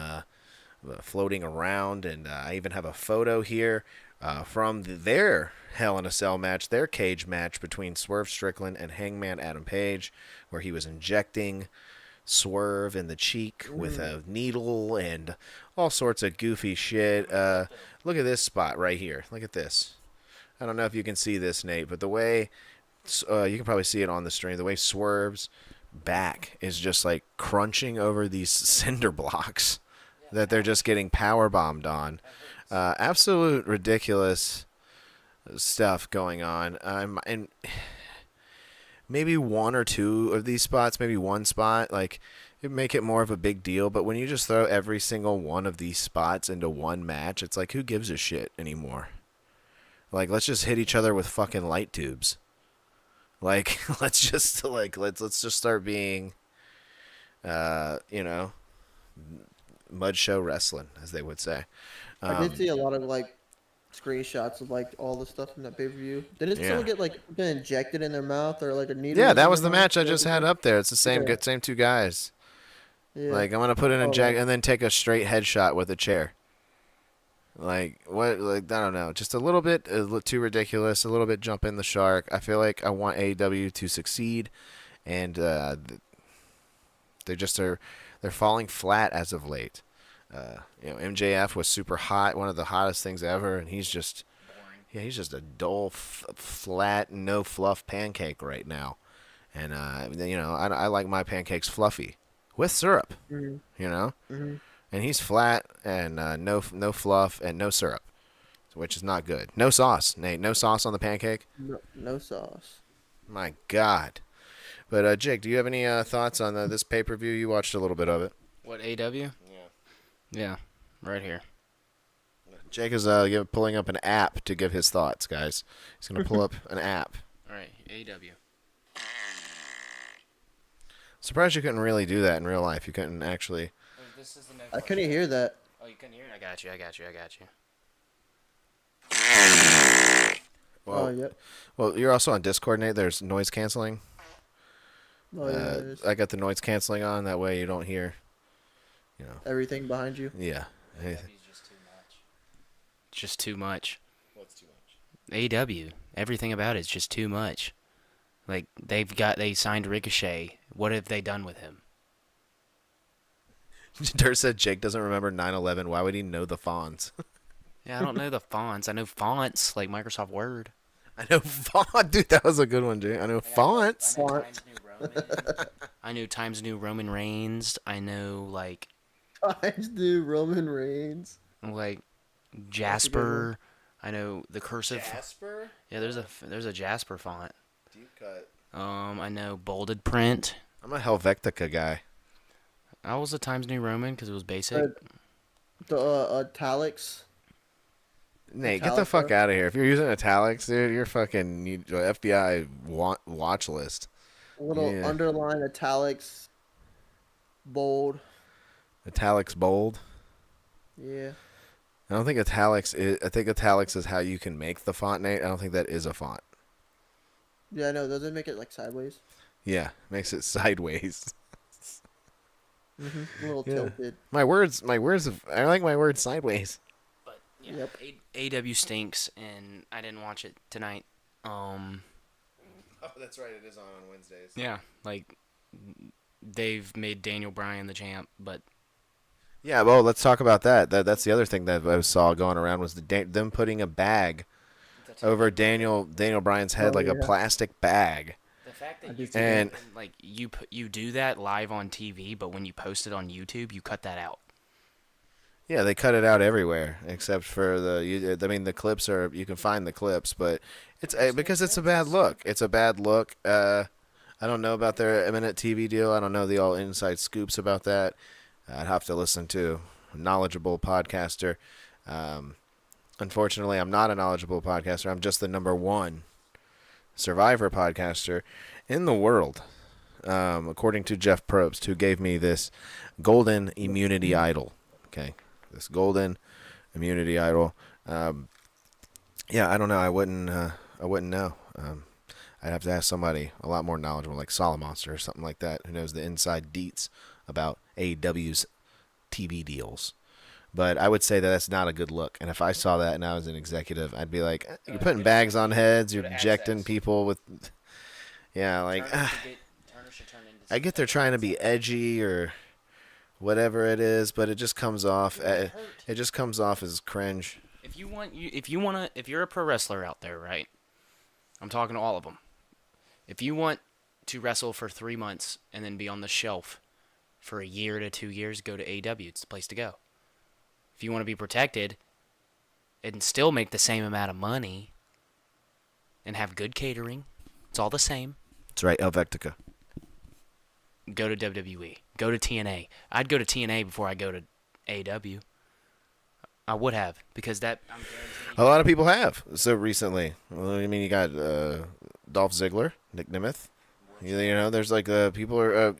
floating around, and I even have a photo here from their Hell in a Cell match, their cage match between Swerve Strickland and Hangman Adam Page, where he was injecting Swerve in the cheek with a needle and all sorts of goofy shit. Look at this spot right here. Look at this. I don't know if you can see this, Nate, but the way you can probably see it on the stream, the way Swerve's back is just like crunching over these cinder blocks that they're just getting power bombed on. Absolute ridiculous stuff going on. And maybe one or two of these spots, maybe one spot, like it make it more of a big deal. But when you just throw every single one of these spots into one match, it's like, who gives a shit anymore? Like, let's just hit each other with fucking light tubes. Like, let's just start being, mud show wrestling, as they would say. I did see a lot of like screenshots of like all the stuff in that pay-per-view. Didn't someone get like injected in their mouth or like a needle? Yeah, in that their was the mouth? match I just had up there. It's the same same two guys. Yeah. Like, I'm gonna put an inject and then take a straight headshot with a chair. Like, what? Like, I don't know. Just a little bit too ridiculous. A little bit jump in the shark. I feel like I want AEW to succeed, and they're falling flat as of late. MJF was super hot, one of the hottest things ever, and he's just he's just a dull, flat, no fluff pancake right now. And I like my pancakes fluffy with syrup. Mm-hmm. And he's flat and no fluff and no syrup, which is not good. No sauce, Nate. No sauce on the pancake. No sauce. My God. But Jake, do you have any thoughts on this pay-per-view? You watched a little bit of it. What, AW? Yeah, right here. Jake is pulling up an app to give his thoughts, guys. He's going to pull up an app. All right, AW. Surprised you couldn't really do that in real life. You couldn't actually. This is the next I couldn't hear that. Oh, you couldn't hear it? I got you. Well, Oh, yep. Well, you're also on Discord, Nate. There's noise canceling. Oh, yeah. it is. I got the noise canceling on. That way you don't hear, Everything behind you. Yeah. Just too much. What's too much? AW. Everything about it is just too much. Like, they signed Ricochet. What have they done with him? Dirt said Jake doesn't remember 9/11. Why would he know the fonts? Yeah, I don't know the fonts. I know fonts like Microsoft Word. I know font. Dude, that was a good one, Jake. I know fonts. I know Times New Roman Reigns. I know, like... Times New Roman Reigns. Like, Jasper. I know the cursive... Jasper? Yeah, there's a Jasper font. Deep cut. I know bolded print. I'm a Helvetica guy. I was a Times New Roman because it was basic. The italics. Nate, get the fuck out of here. If you're using italics, dude, you're fucking FBI watch list. Little underline italics. Bold. Italics bold. Yeah. I don't think italics is. I think italics is how you can make the font, Nate. I don't think that is a font. Yeah, I know. Does it make it like sideways? Yeah, makes it sideways. A little Yeah. tilted. My words. I like my words sideways. But yeah, Yep. AEW stinks, and I didn't watch it tonight. Oh, that's right. It is on Wednesdays. Yeah, like they've made Daniel Bryan the champ, but Yeah, well, let's talk about that. That's the other thing that I saw going around was them putting a bag over Daniel Bryan's head, Oh, like a yeah. plastic bag. the fact I that do you see And like you do that live on TV, but when you post it on YouTube, you cut that out. yeah, they cut it out everywhere except for I mean, the clips are, you can find the clips, but it's because it's a bad look. It's a bad look. I don't know about their imminent TV deal. I don't know the all inside scoops about that. I'd have to listen to a knowledgeable podcaster. Unfortunately, I'm not a knowledgeable podcaster. I'm just the number one Survivor podcaster in the world, according to Jeff Probst, who gave me this golden immunity idol. Okay, this golden immunity idol. Yeah, I don't know. I wouldn't know. I'd have to ask somebody a lot more knowledgeable, like Monster or something like that, who knows the inside deets about AEW's TV deals. But I would say that that's not a good look. And if I saw that and I was an executive, I'd be like, you're putting bags on heads, you're injecting people with, yeah, like, I get they're trying to be edgy or whatever it is, but it just comes off, it just comes off as cringe. If you're a pro wrestler out there, right? I'm talking to all of them. If you want to wrestle for 3 months and then be on the shelf for a year to 2 years, go to AEW. It's the place to go. If you want to be protected and still make the same amount of money and have good catering, it's all the same. That's right, Helvetica. Go to WWE. Go to TNA. I'd go to TNA before I go to AEW. I would have, because that I'm guaranteeing. A lot of people have so recently. Well, I mean, you got Dolph Ziggler, Nick Nemeth. You know, there's like people are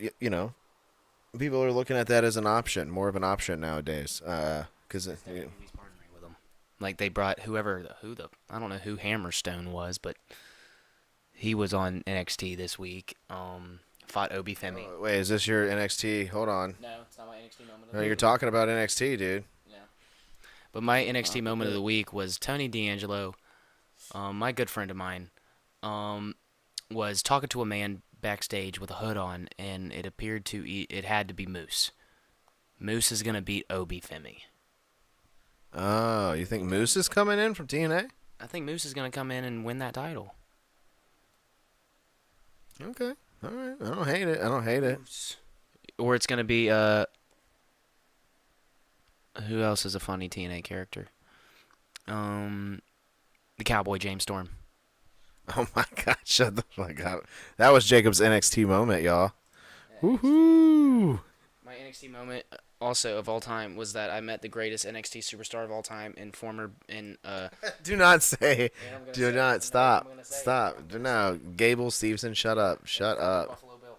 people are looking at that as an option, more of an option nowadays. Because WWE's partnering with them. Like they brought I don't know who Hammerstone was, but he was on NXT this week. Fought Obi Femi. wait, is this your NXT? Hold on. No, it's not my NXT moment of No, the you're week. talking about NXT, dude. Yeah. But my NXT moment of the week was Tony D'Angelo, my good friend of mine, was talking to a man backstage with a hood on, and it had to be Moose. Moose is gonna beat Obi Femi. Oh, you think Moose is coming in from TNA? I think Moose is gonna come in and win that title. Okay, all right. I don't hate it. Or it's gonna be who else is a funny TNA character? The Cowboy James Storm. Oh my God! Shut the fuck up. That was Jacob's NXT moment, y'all. Woohoo! My NXT moment also of all time was that I met the greatest NXT superstar of all time and Do not say. And I'm gonna Do say not it. stop. I'm gonna say it. Stop. No, Gable Stevenson, shut up. Shut up. Buffalo Bill.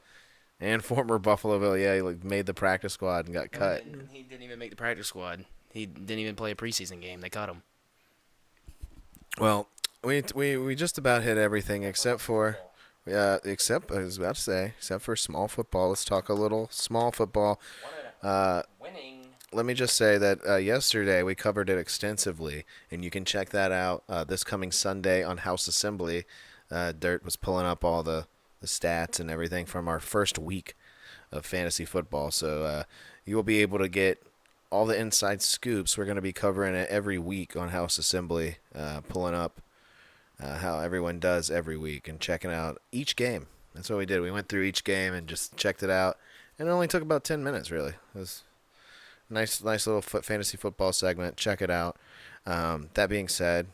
And former Buffalo Bill, yeah, he like made the practice squad and got cut. He didn't even make the practice squad. He didn't even play a preseason game. They cut him. Well, we just about hit everything except for except I was about to say except for small football. Let's talk a little small football. Winning. Let me just say that yesterday we covered it extensively, and you can check that out this coming Sunday on House Assembly. Dirt was pulling up all the stats and everything from our first week of fantasy football, so you will be able to get all the inside scoops. We're going to be covering it every week on House Assembly, pulling up how everyone does every week and checking out each game. That's what we did. We went through each game and just checked it out, and it only took about 10 minutes, really. It was a nice little fantasy football segment. Check it out. That being said,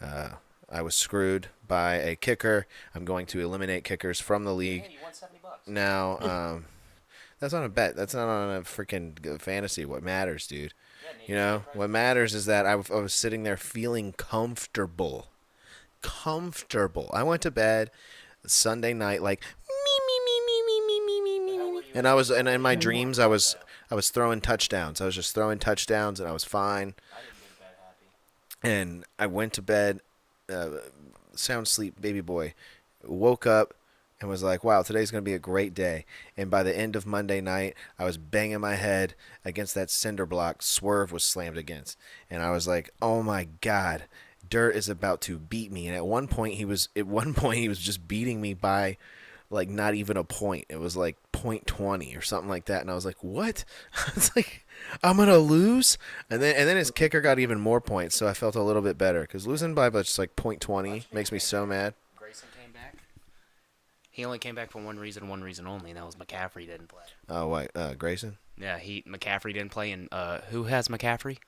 I was screwed by a kicker. I'm going to eliminate kickers from the league. Man, you won $70. Now, that's not a bet. That's not on a freaking fantasy. What matters, dude? You know, what matters is that I was sitting there feeling comfortable. I went to bed Sunday night like me, and I was, and in my dreams I was throwing touchdowns. I was just throwing touchdowns, and I was fine. And I went to bed, sound sleep, baby boy. Woke up, and was like, wow, today's going to be a great day. And by the end of Monday night, I was banging my head against that cinder block Swerve was slammed against. And I was like, oh my God, Dirt is about to beat me. And at one point he was just beating me by like not even a point. It was like .20 or something like that. And I was like, what? It's like, I'm going to lose? And then his kicker got even more points, so I felt a little bit better. Because losing by just like .20 makes me so mad. Grayson came back. He only came back for one reason only, and that was McCaffrey didn't play. Oh, what? Grayson? Yeah, McCaffrey didn't play, and who has McCaffrey?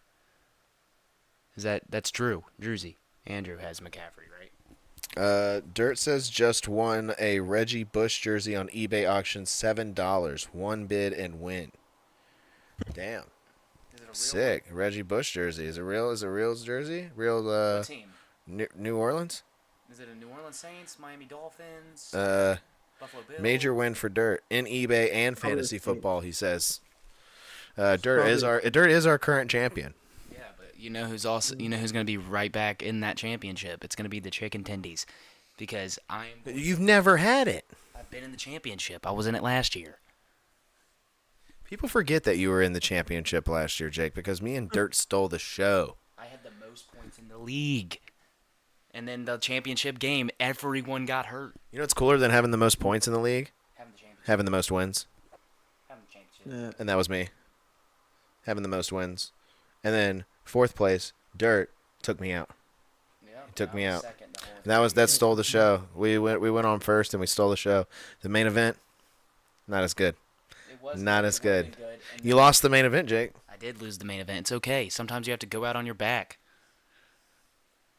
That's Drew. Druzy. Andrew has McCaffrey, right? Dirt says just won a Reggie Bush jersey on eBay auction, $7. One bid and win. Damn. Is it a real Sick. Reggie Bush jersey. Is it real? Is it real jersey? Real What team? New Orleans? Is it a New Orleans Saints, Miami Dolphins, Buffalo Bills? Major win for Dirt in eBay and fantasy football, he says. Dirt is our current champion. Yeah, but you know who's going to be right back in that championship? It's going to be the Chicken Tendies, because You've never had it. I've been in the championship. I was in it last year. People forget that you were in the championship last year, Jake, because me and Dirt stole the show. I had the most points in the league. And then the championship game, everyone got hurt. You know what's cooler than having the most points in the league? Having the championship. Having the most wins. Having the championship. Yeah. And that was me. Having the most wins. And then fourth place, Dirt took me out. Yeah, He took I me was out. second the whole And that time. stole the show. We went on first and we stole the show. The main event, not as good. It was Not good. as It good. wasn't good. And You lost the main event, Jake. I did lose the main event. It's okay. Sometimes you have to go out on your back.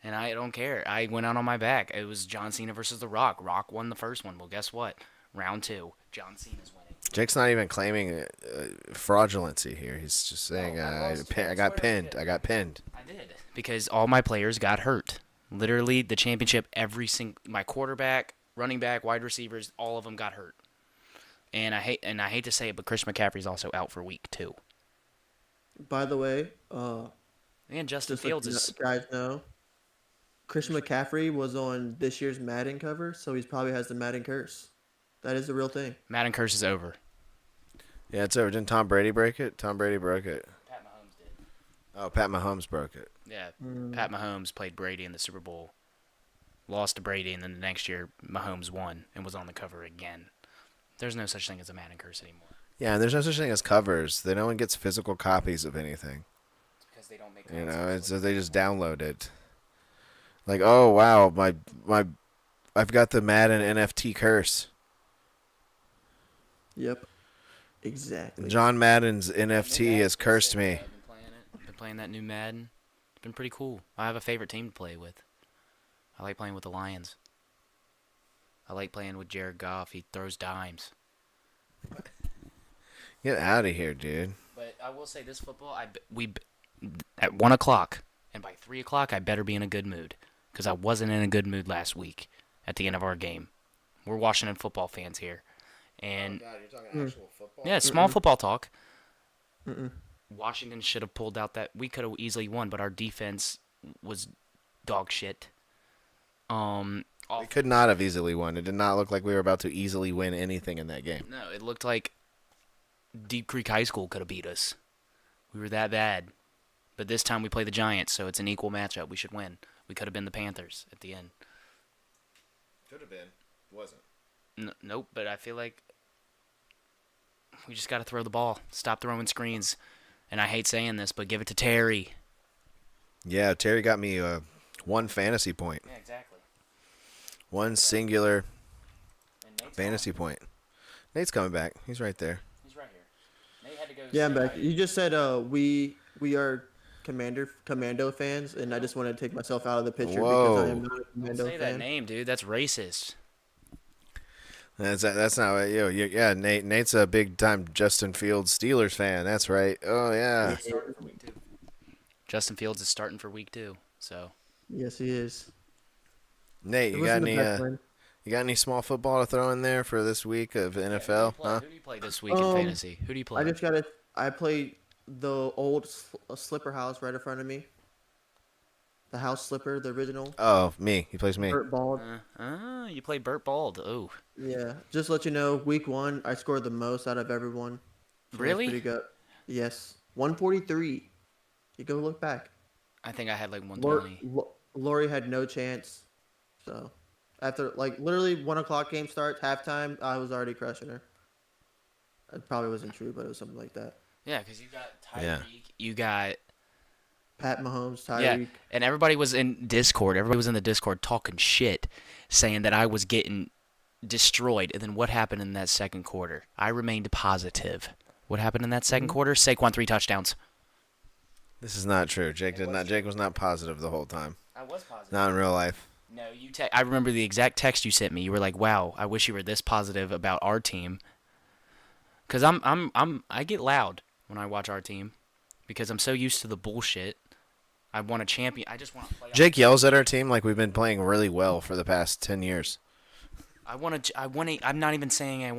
And I don't care. I went out on my back. It was John Cena versus The Rock. Rock won the first one. Well, guess what? Round 2, John Cena's winning. Jake's not even claiming fraudulency here. He's just saying, I got pinned. I got pinned. I did. Because all my players got hurt. Literally, the championship, my quarterback, running back, wide receivers, all of them got hurt. And I hate to say it, but Chris McCaffrey's also out for week 2. By the way, And Justin just Fields like is. you guys know, Christian McCaffrey was on this year's Madden cover, so he probably has the Madden curse. That is a real thing. Madden curse is over. Yeah, it's over. Didn't Tom Brady break it? Tom Brady broke it. Pat Mahomes did. Oh, Pat Mahomes broke it. Yeah, Pat Mahomes played Brady in the Super Bowl, lost to Brady, and then the next year Mahomes won and was on the cover again. There's no such thing as a Madden curse anymore. Yeah, and there's no such thing as covers. No one gets physical copies of anything. It's because they don't make. You know, they just download it. Like, oh wow, I've got the Madden NFT curse. Yep. Exactly. John Madden's NFT has cursed me. I've been playing it. I've been playing that new Madden. It's been pretty cool. I have a favorite team to play with. I like playing with the Lions. I like playing with Jared Goff. He throws dimes. Get out of here, dude. But I will say this football, we at 1 o'clock, and by 3 o'clock, I better be in a good mood. Because I wasn't in a good mood last week at the end of our game. We're Washington football fans here. And God, you're talking actual football? yeah, small football talk. Mm-mm. Washington should have pulled out that. We could have easily won, but our defense was dog shit. We could not have easily won. It did not look like we were about to easily win anything in that game. No, it looked like Deep Creek High School could have beat us. We were that bad. But this time we play the Giants, so it's an equal matchup. We should win. We could have been the Panthers at the end. Could have been. Wasn't. Nope, but I feel like we just got to throw the ball. Stop throwing screens. And I hate saying this, but give it to Terry. Yeah, Terry got me one fantasy point. Yeah, exactly. One singular And Nate's fantasy gone. point. Nate's coming back. He's right there. He's right here. Nate had to go. Yeah, I'm say back. hi. You just said we are Commando fans, and I just want to take myself out of the picture because I am not a Don't Commando say that fan. name, dude. That's racist. That's not what yeah, Nate's a big time Justin Fields Steelers fan. That's right. Oh yeah. Starting for week 2. Justin Fields is starting for week 2, so. Yes, he is. Nate, It you got wasn't the any best win. you got any small football to throw in there for this week of NFL? Huh? Who do you play this week in fantasy? Who do you play? I played the old Slipper House right in front of me. the house slipper, the original. Oh, me. He plays me. Burt Bald. You play Burt Bald. Oh, Yeah. Just to let you know, week 1, I scored the most out of everyone. So that's really? pretty good. Yes. 143. You go look back. I think I had like Lor- 120. Lori had no chance. So after like literally 1 o'clock game starts, halftime, I was already crushing her. It probably wasn't true, but it was something like that. Yeah, because you got Tyreek. Yeah. You got Pat Mahomes, yeah, Tyreek. and everybody was in Discord. Everybody was in the Discord talking shit, saying that I was getting destroyed. And then what happened in that second quarter? I remained positive. What happened in that 2nd quarter? Saquon 3 touchdowns. This is not true. Jake did not. Jake was not positive the whole time. I was positive. Not in real life. No, I remember the exact text you sent me. You were like, "Wow, I wish you were this positive about our team." Cause I get loud when I watch our team, because I'm so used to the bullshit. I want a champion. I just want to play. Jake yells at our team like we've been playing really well for the past 10 years. I'm not even saying I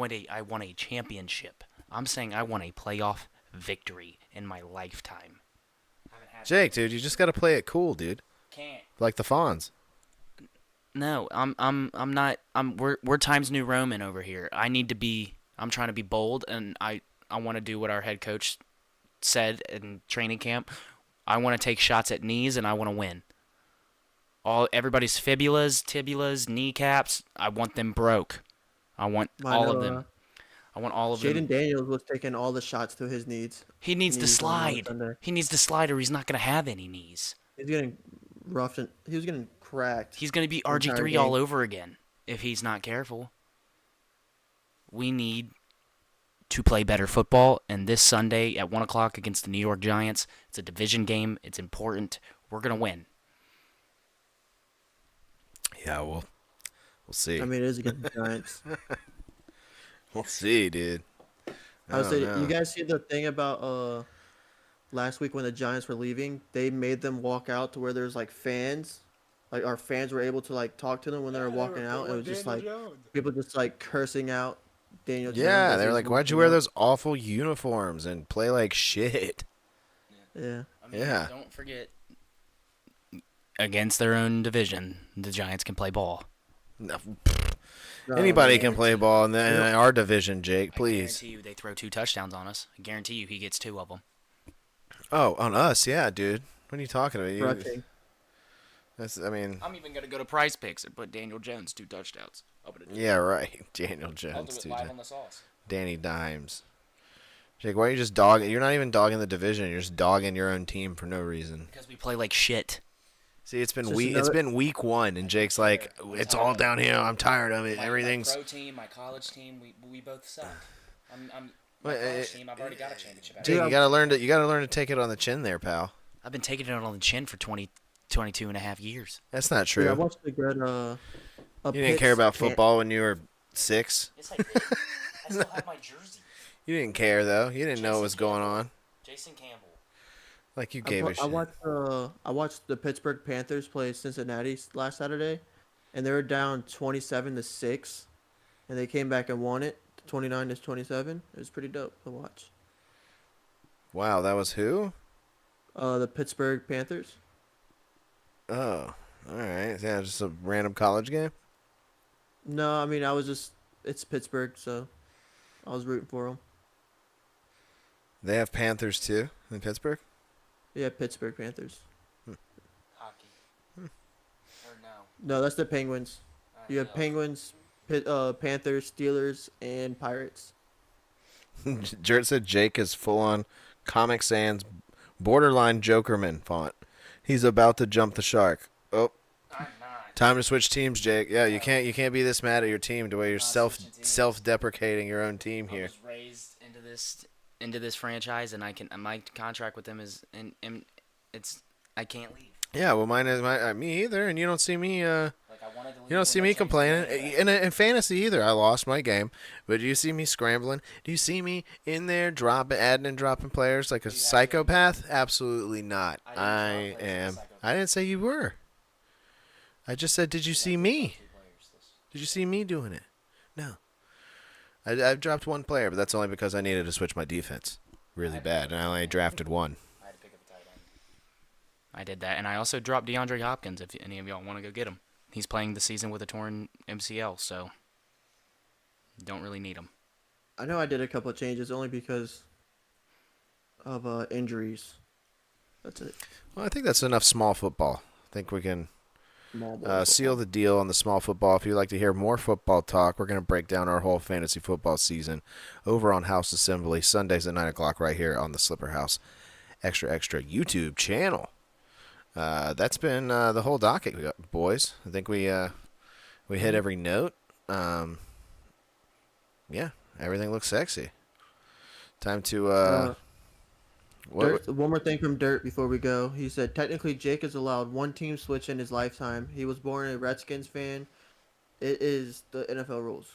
want a championship. I'm saying I want a playoff victory in my lifetime. Jake, dude, you just got to play it cool, dude. Can't. Like the Fonz. No, I'm not. We're Times New Roman over here. I'm trying to be bold, and I want to do what our head coach said in training camp. I want to take shots at knees, and I want to win. Everybody's fibulas, tibulas, kneecaps, I want them broke. I want all of them. I want all of them. Jaden Daniels was taking all the shots to his needs. He needs to knees on slide. Sunday. He needs to slide, or he's not going to have any knees. He's getting roughed and he was getting cracked. He's going to be the entire RG3 game. all over again if he's not careful. We need to play better football, and this Sunday at 1 o'clock against the New York Giants, it's a division game. It's important. We're going to win. Yeah, we'll see. I mean, it is against the Giants. We'll see, dude. I would say, don't know. you guys see the thing about last week when the Giants were leaving? They made them walk out to where there's like fans. Like our fans were able to like talk to them when they were walking out. And it was just like people just like cursing out Daniel Jones. Yeah, as they're he was like, why'd you walking wear out. those awful uniforms and play like shit? Yeah. Yeah. Don't forget, against their own division, the Giants can play ball. No, No, anybody can play ball in our division, Jake, I please. guarantee you they throw 2 touchdowns on us. I guarantee you he gets 2 of them. Oh, on us, yeah, dude. What are you talking about? Rushing. I mean, I'm even going to go to Prize Picks and put Daniel Jones 2 touchdowns. yeah, right. Daniel I'll Jones, do it dude. live on the sauce. Danny Dimes. Jake, why are you just dogging? You're not even dogging the division. You're just dogging your own team for no reason. Because we play like shit. See, it's been Just week. It's been week 1, and Jake's like, it's all downhill. I'm tired of it. Everything's. My pro team, my college team, we both suck. My Wait, college team, I've already got a championship. Jake, you gotta learn to take it on the chin there, pal. I've been taking it on the chin for 22 and a half years. That's not Yeah, I true. watched a good You didn't care about football when you were 6. Yes, I did. I still have my jersey. You didn't care though. You didn't know what was going on. Jason Campbell. Like you gave a shit. I watched the Pittsburgh Panthers play Cincinnati last Saturday, and they were down 27-6, and they came back and won it 29-27. It was pretty dope to watch. Wow, that was who? The Pittsburgh Panthers. Oh, all right. Yeah, just a random college game. No, I mean it's Pittsburgh, so I was rooting for them. They have Panthers too in Pittsburgh. Yeah, Pittsburgh Panthers. Hockey. Or no. No, that's the Penguins. You have Penguins, Panthers, Steelers, and Pirates. Jert said Jake is full on Comic Sans borderline Jokerman font. He's about to jump the shark. Oh, I'm not. time to switch teams, Jake. Yeah, you can't be this mad at your team the way you're self-deprecating your own team I here. was raised into this franchise, and my contract with them is and it's I can't leave. Yeah, well, mine is me either, and you don't see me. Like I wanted to leave. You don't see me complaining in fantasy either. I lost my game, but do you see me scrambling? Do you see me in there adding and dropping players like a psychopath? Absolutely not. I am. I didn't say you were. I just said, did you see me? Did you see me doing it? No. I've dropped 1 player, but that's only because I needed to switch my defense really bad, and I only drafted 1. I had to pick up a tight end. I did that, and I also dropped DeAndre Hopkins. If any of y'all want to go get him, he's playing the season with a torn MCL, so you don't really need him. I know I did a couple of changes only because of injuries. That's it. Well, I think that's enough small football. I think we can Small ball seal the deal on the small football. If you'd like to hear more football talk, we're going to break down our whole fantasy football season over on House Assembly, Sundays at 9 o'clock right here on the Slipper House Extra YouTube channel. That's been the whole docket, boys. I think we hit every note. Yeah, everything looks sexy. Time to... Dirt, one more thing from Dirt before we go. He said, technically, Jake is allowed one team switch in his lifetime. He was born a Redskins fan. It is the NFL rules.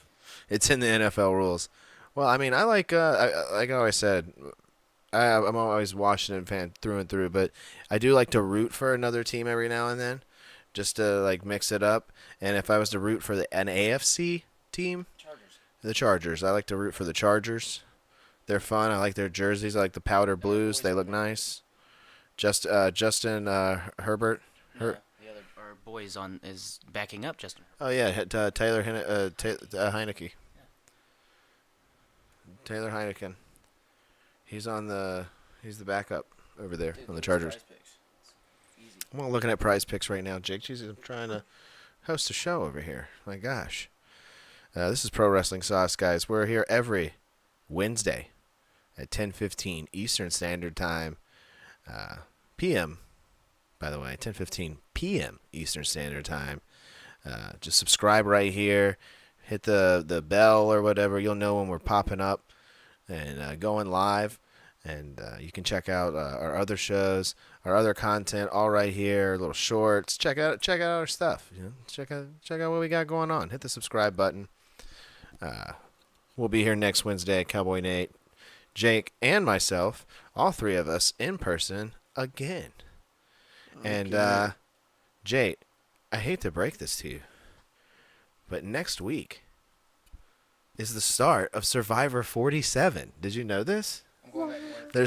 It's in the NFL rules. Well, I mean, I like I always said, I'm always Washington fan through and through, but I do like to root for another team every now and then, just to like mix it up. And if I was to root for an AFC team, the Chargers. I like to root for the Chargers. They're fun. I like their jerseys. I like the powder blues. They look nice. Justin Herbert. The other our boys is backing up Justin. Oh yeah, Taylor Heineke. Taylor Heineken. He's the backup over there on the Chargers. I'm not looking at prize picks right now, Jake. Jesus, I'm trying to host a show over here. My gosh. This is Pro Wrestling Sauce, guys. We're here every Wednesday at 10:15 Eastern Standard Time, p.m. By the way, 10:15 p.m. Eastern Standard Time. Just subscribe right here. Hit the bell or whatever. You'll know when we're popping up and going live. And you can check out our other shows, our other content, all right here. Little shorts. Check out our stuff. You know, check out what we got going on. Hit the subscribe button. We'll be here next Wednesday. Cowboy Nate, Jake, and myself, all three of us in person again. Okay. And Jake, I hate to break this to you, but next week is the start of Survivor 47. Did you know this? I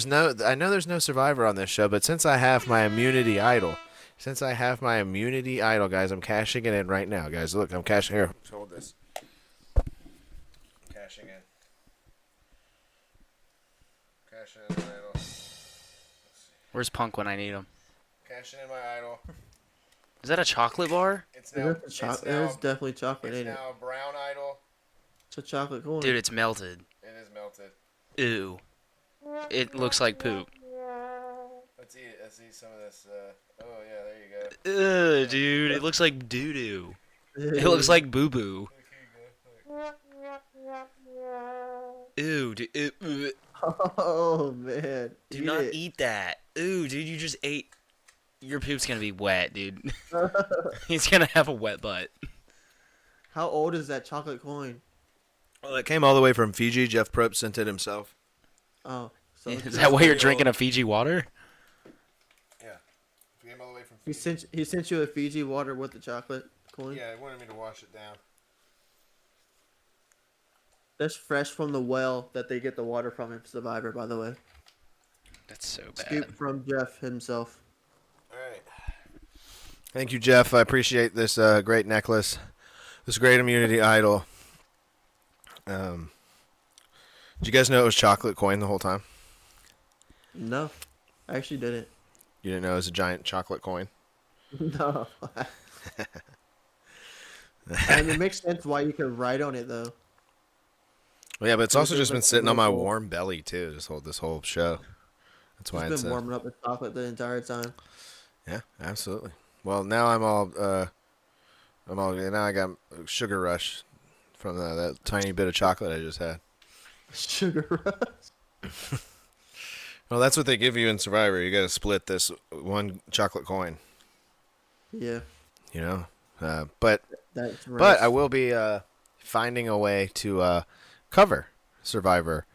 know there's no Survivor on this show, but since I have my immunity idol, guys, I'm cashing it in right now, guys. Look, I'm cashing here. Hold this. Cashing in. Cashing in my idol. Where's Punk when I need him? Cashing in my idol. Is that a chocolate bar? It's definitely chocolate, ain't it? It's now a brown idol. It's a chocolate coin. Dude, it's melted. It is melted. Ew. It looks like poop. Let's eat some of this. Oh yeah, there you go. Ugh, dude, it looks like doo-doo. It looks like boo-boo. Ew, dude. Oh, man. Do not eat that. Ooh, dude, you just ate. Your poop's gonna be wet, dude. He's gonna have a wet butt. How old is that chocolate coin? Well, it came all the way from Fiji. Jeff Probst sent it himself. Oh. So Is that why you're drinking a Fiji water? Yeah. It came all the way from Fiji. He sent you a Fiji water with the chocolate coin? Yeah, he wanted me to wash it down. That's fresh from the well that they get the water from in Survivor, by the way. That's so bad. Scoop from Jeff himself. All right. Thank you, Jeff. I appreciate this great necklace, this great immunity idol. Did you guys know it was chocolate coin the whole time? No, I actually didn't. You didn't know it was a giant chocolate coin? No. And it makes sense why you could write on it, though. Well, yeah, but it's also just been sitting on my warm belly, too, this whole show. That's why it's been warming up with chocolate the entire time. Yeah, absolutely. Well, now now I got a sugar rush from that tiny bit of chocolate I just had. Sugar rush? Well, that's what they give you in Survivor. You got to split this one chocolate coin. Yeah. You know? But I will be finding a way to cover Survivor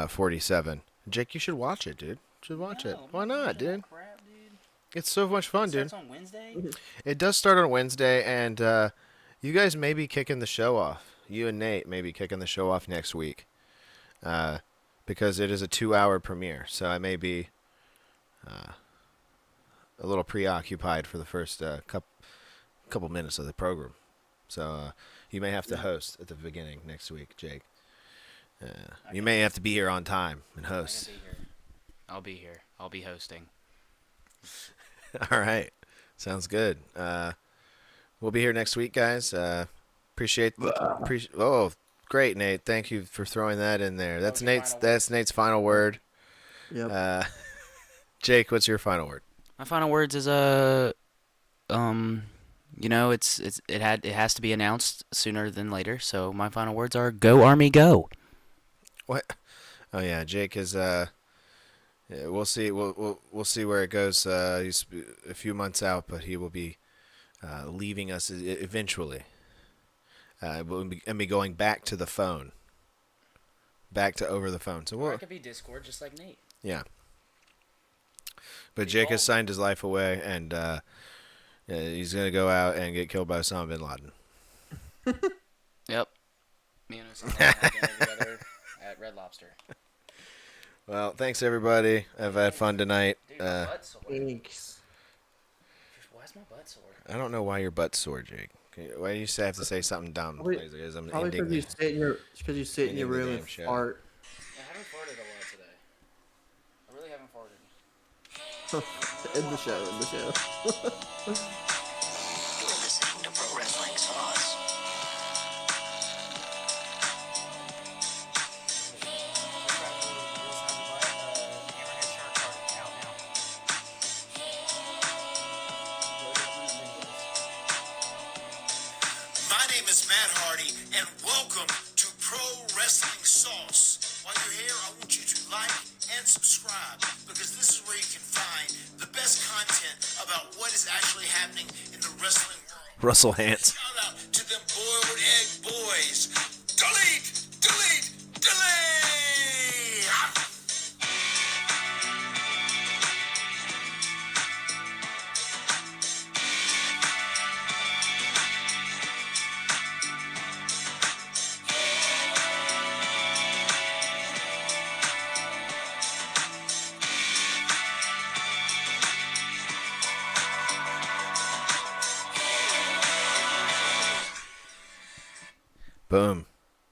47. Jake, you should watch it, dude. You should watch it. Why not, dude? Crap, dude? It's so much fun, dude. It starts on Wednesday? It does start on Wednesday, and you guys may be kicking the show off. You and Nate may be kicking the show off next week because it is a 2-hour premiere. So I may be a little preoccupied for the first couple minutes of the program. So you may have to host at the beginning next week, Jake. You may have to be here on time and host. I'll be here. I'll be hosting. All right. Sounds good. We'll be here next week, guys. Appreciate. Oh, great, Nate. Thank you for throwing that in there. That's Nate's final word. Yep. Jake, what's your final word? My final words is you know, it has to be announced sooner than later. So my final words are go Army go. What? Oh yeah, Jake is. Yeah, we'll see. We'll see where it goes. He's a few months out, but he will be leaving us eventually. And be going back to the phone. Back to over the phone. So Or it could be Discord, just like Nate. Yeah. But Jake has signed his life away, and he's gonna go out and get killed by Osama bin Laden. Yep. Me and Osama had dinner together at Red Lobster. Well, thanks everybody. I've had fun tonight. Dude, my butt's sore. Thanks. Why's my butt sore? I don't know why your butt's sore, Jake. Why do you have to say something dumb? Probably Because I'm because ending you the- sit in your sit in your ending the room damn and show. fart. I haven't farted a lot today. I really haven't farted. In the show. You're listening to Pro Wrestling Sauce. My name is Matt Hardy, and welcome to Pro Wrestling Sauce. While you're here, I want you to like and subscribe, because this is where you can find the best content about what is actually happening in the wrestling world. Russell Hantz. Shout out to them boiled egg boys. Delete! Delete! Delete! Ah! Boom.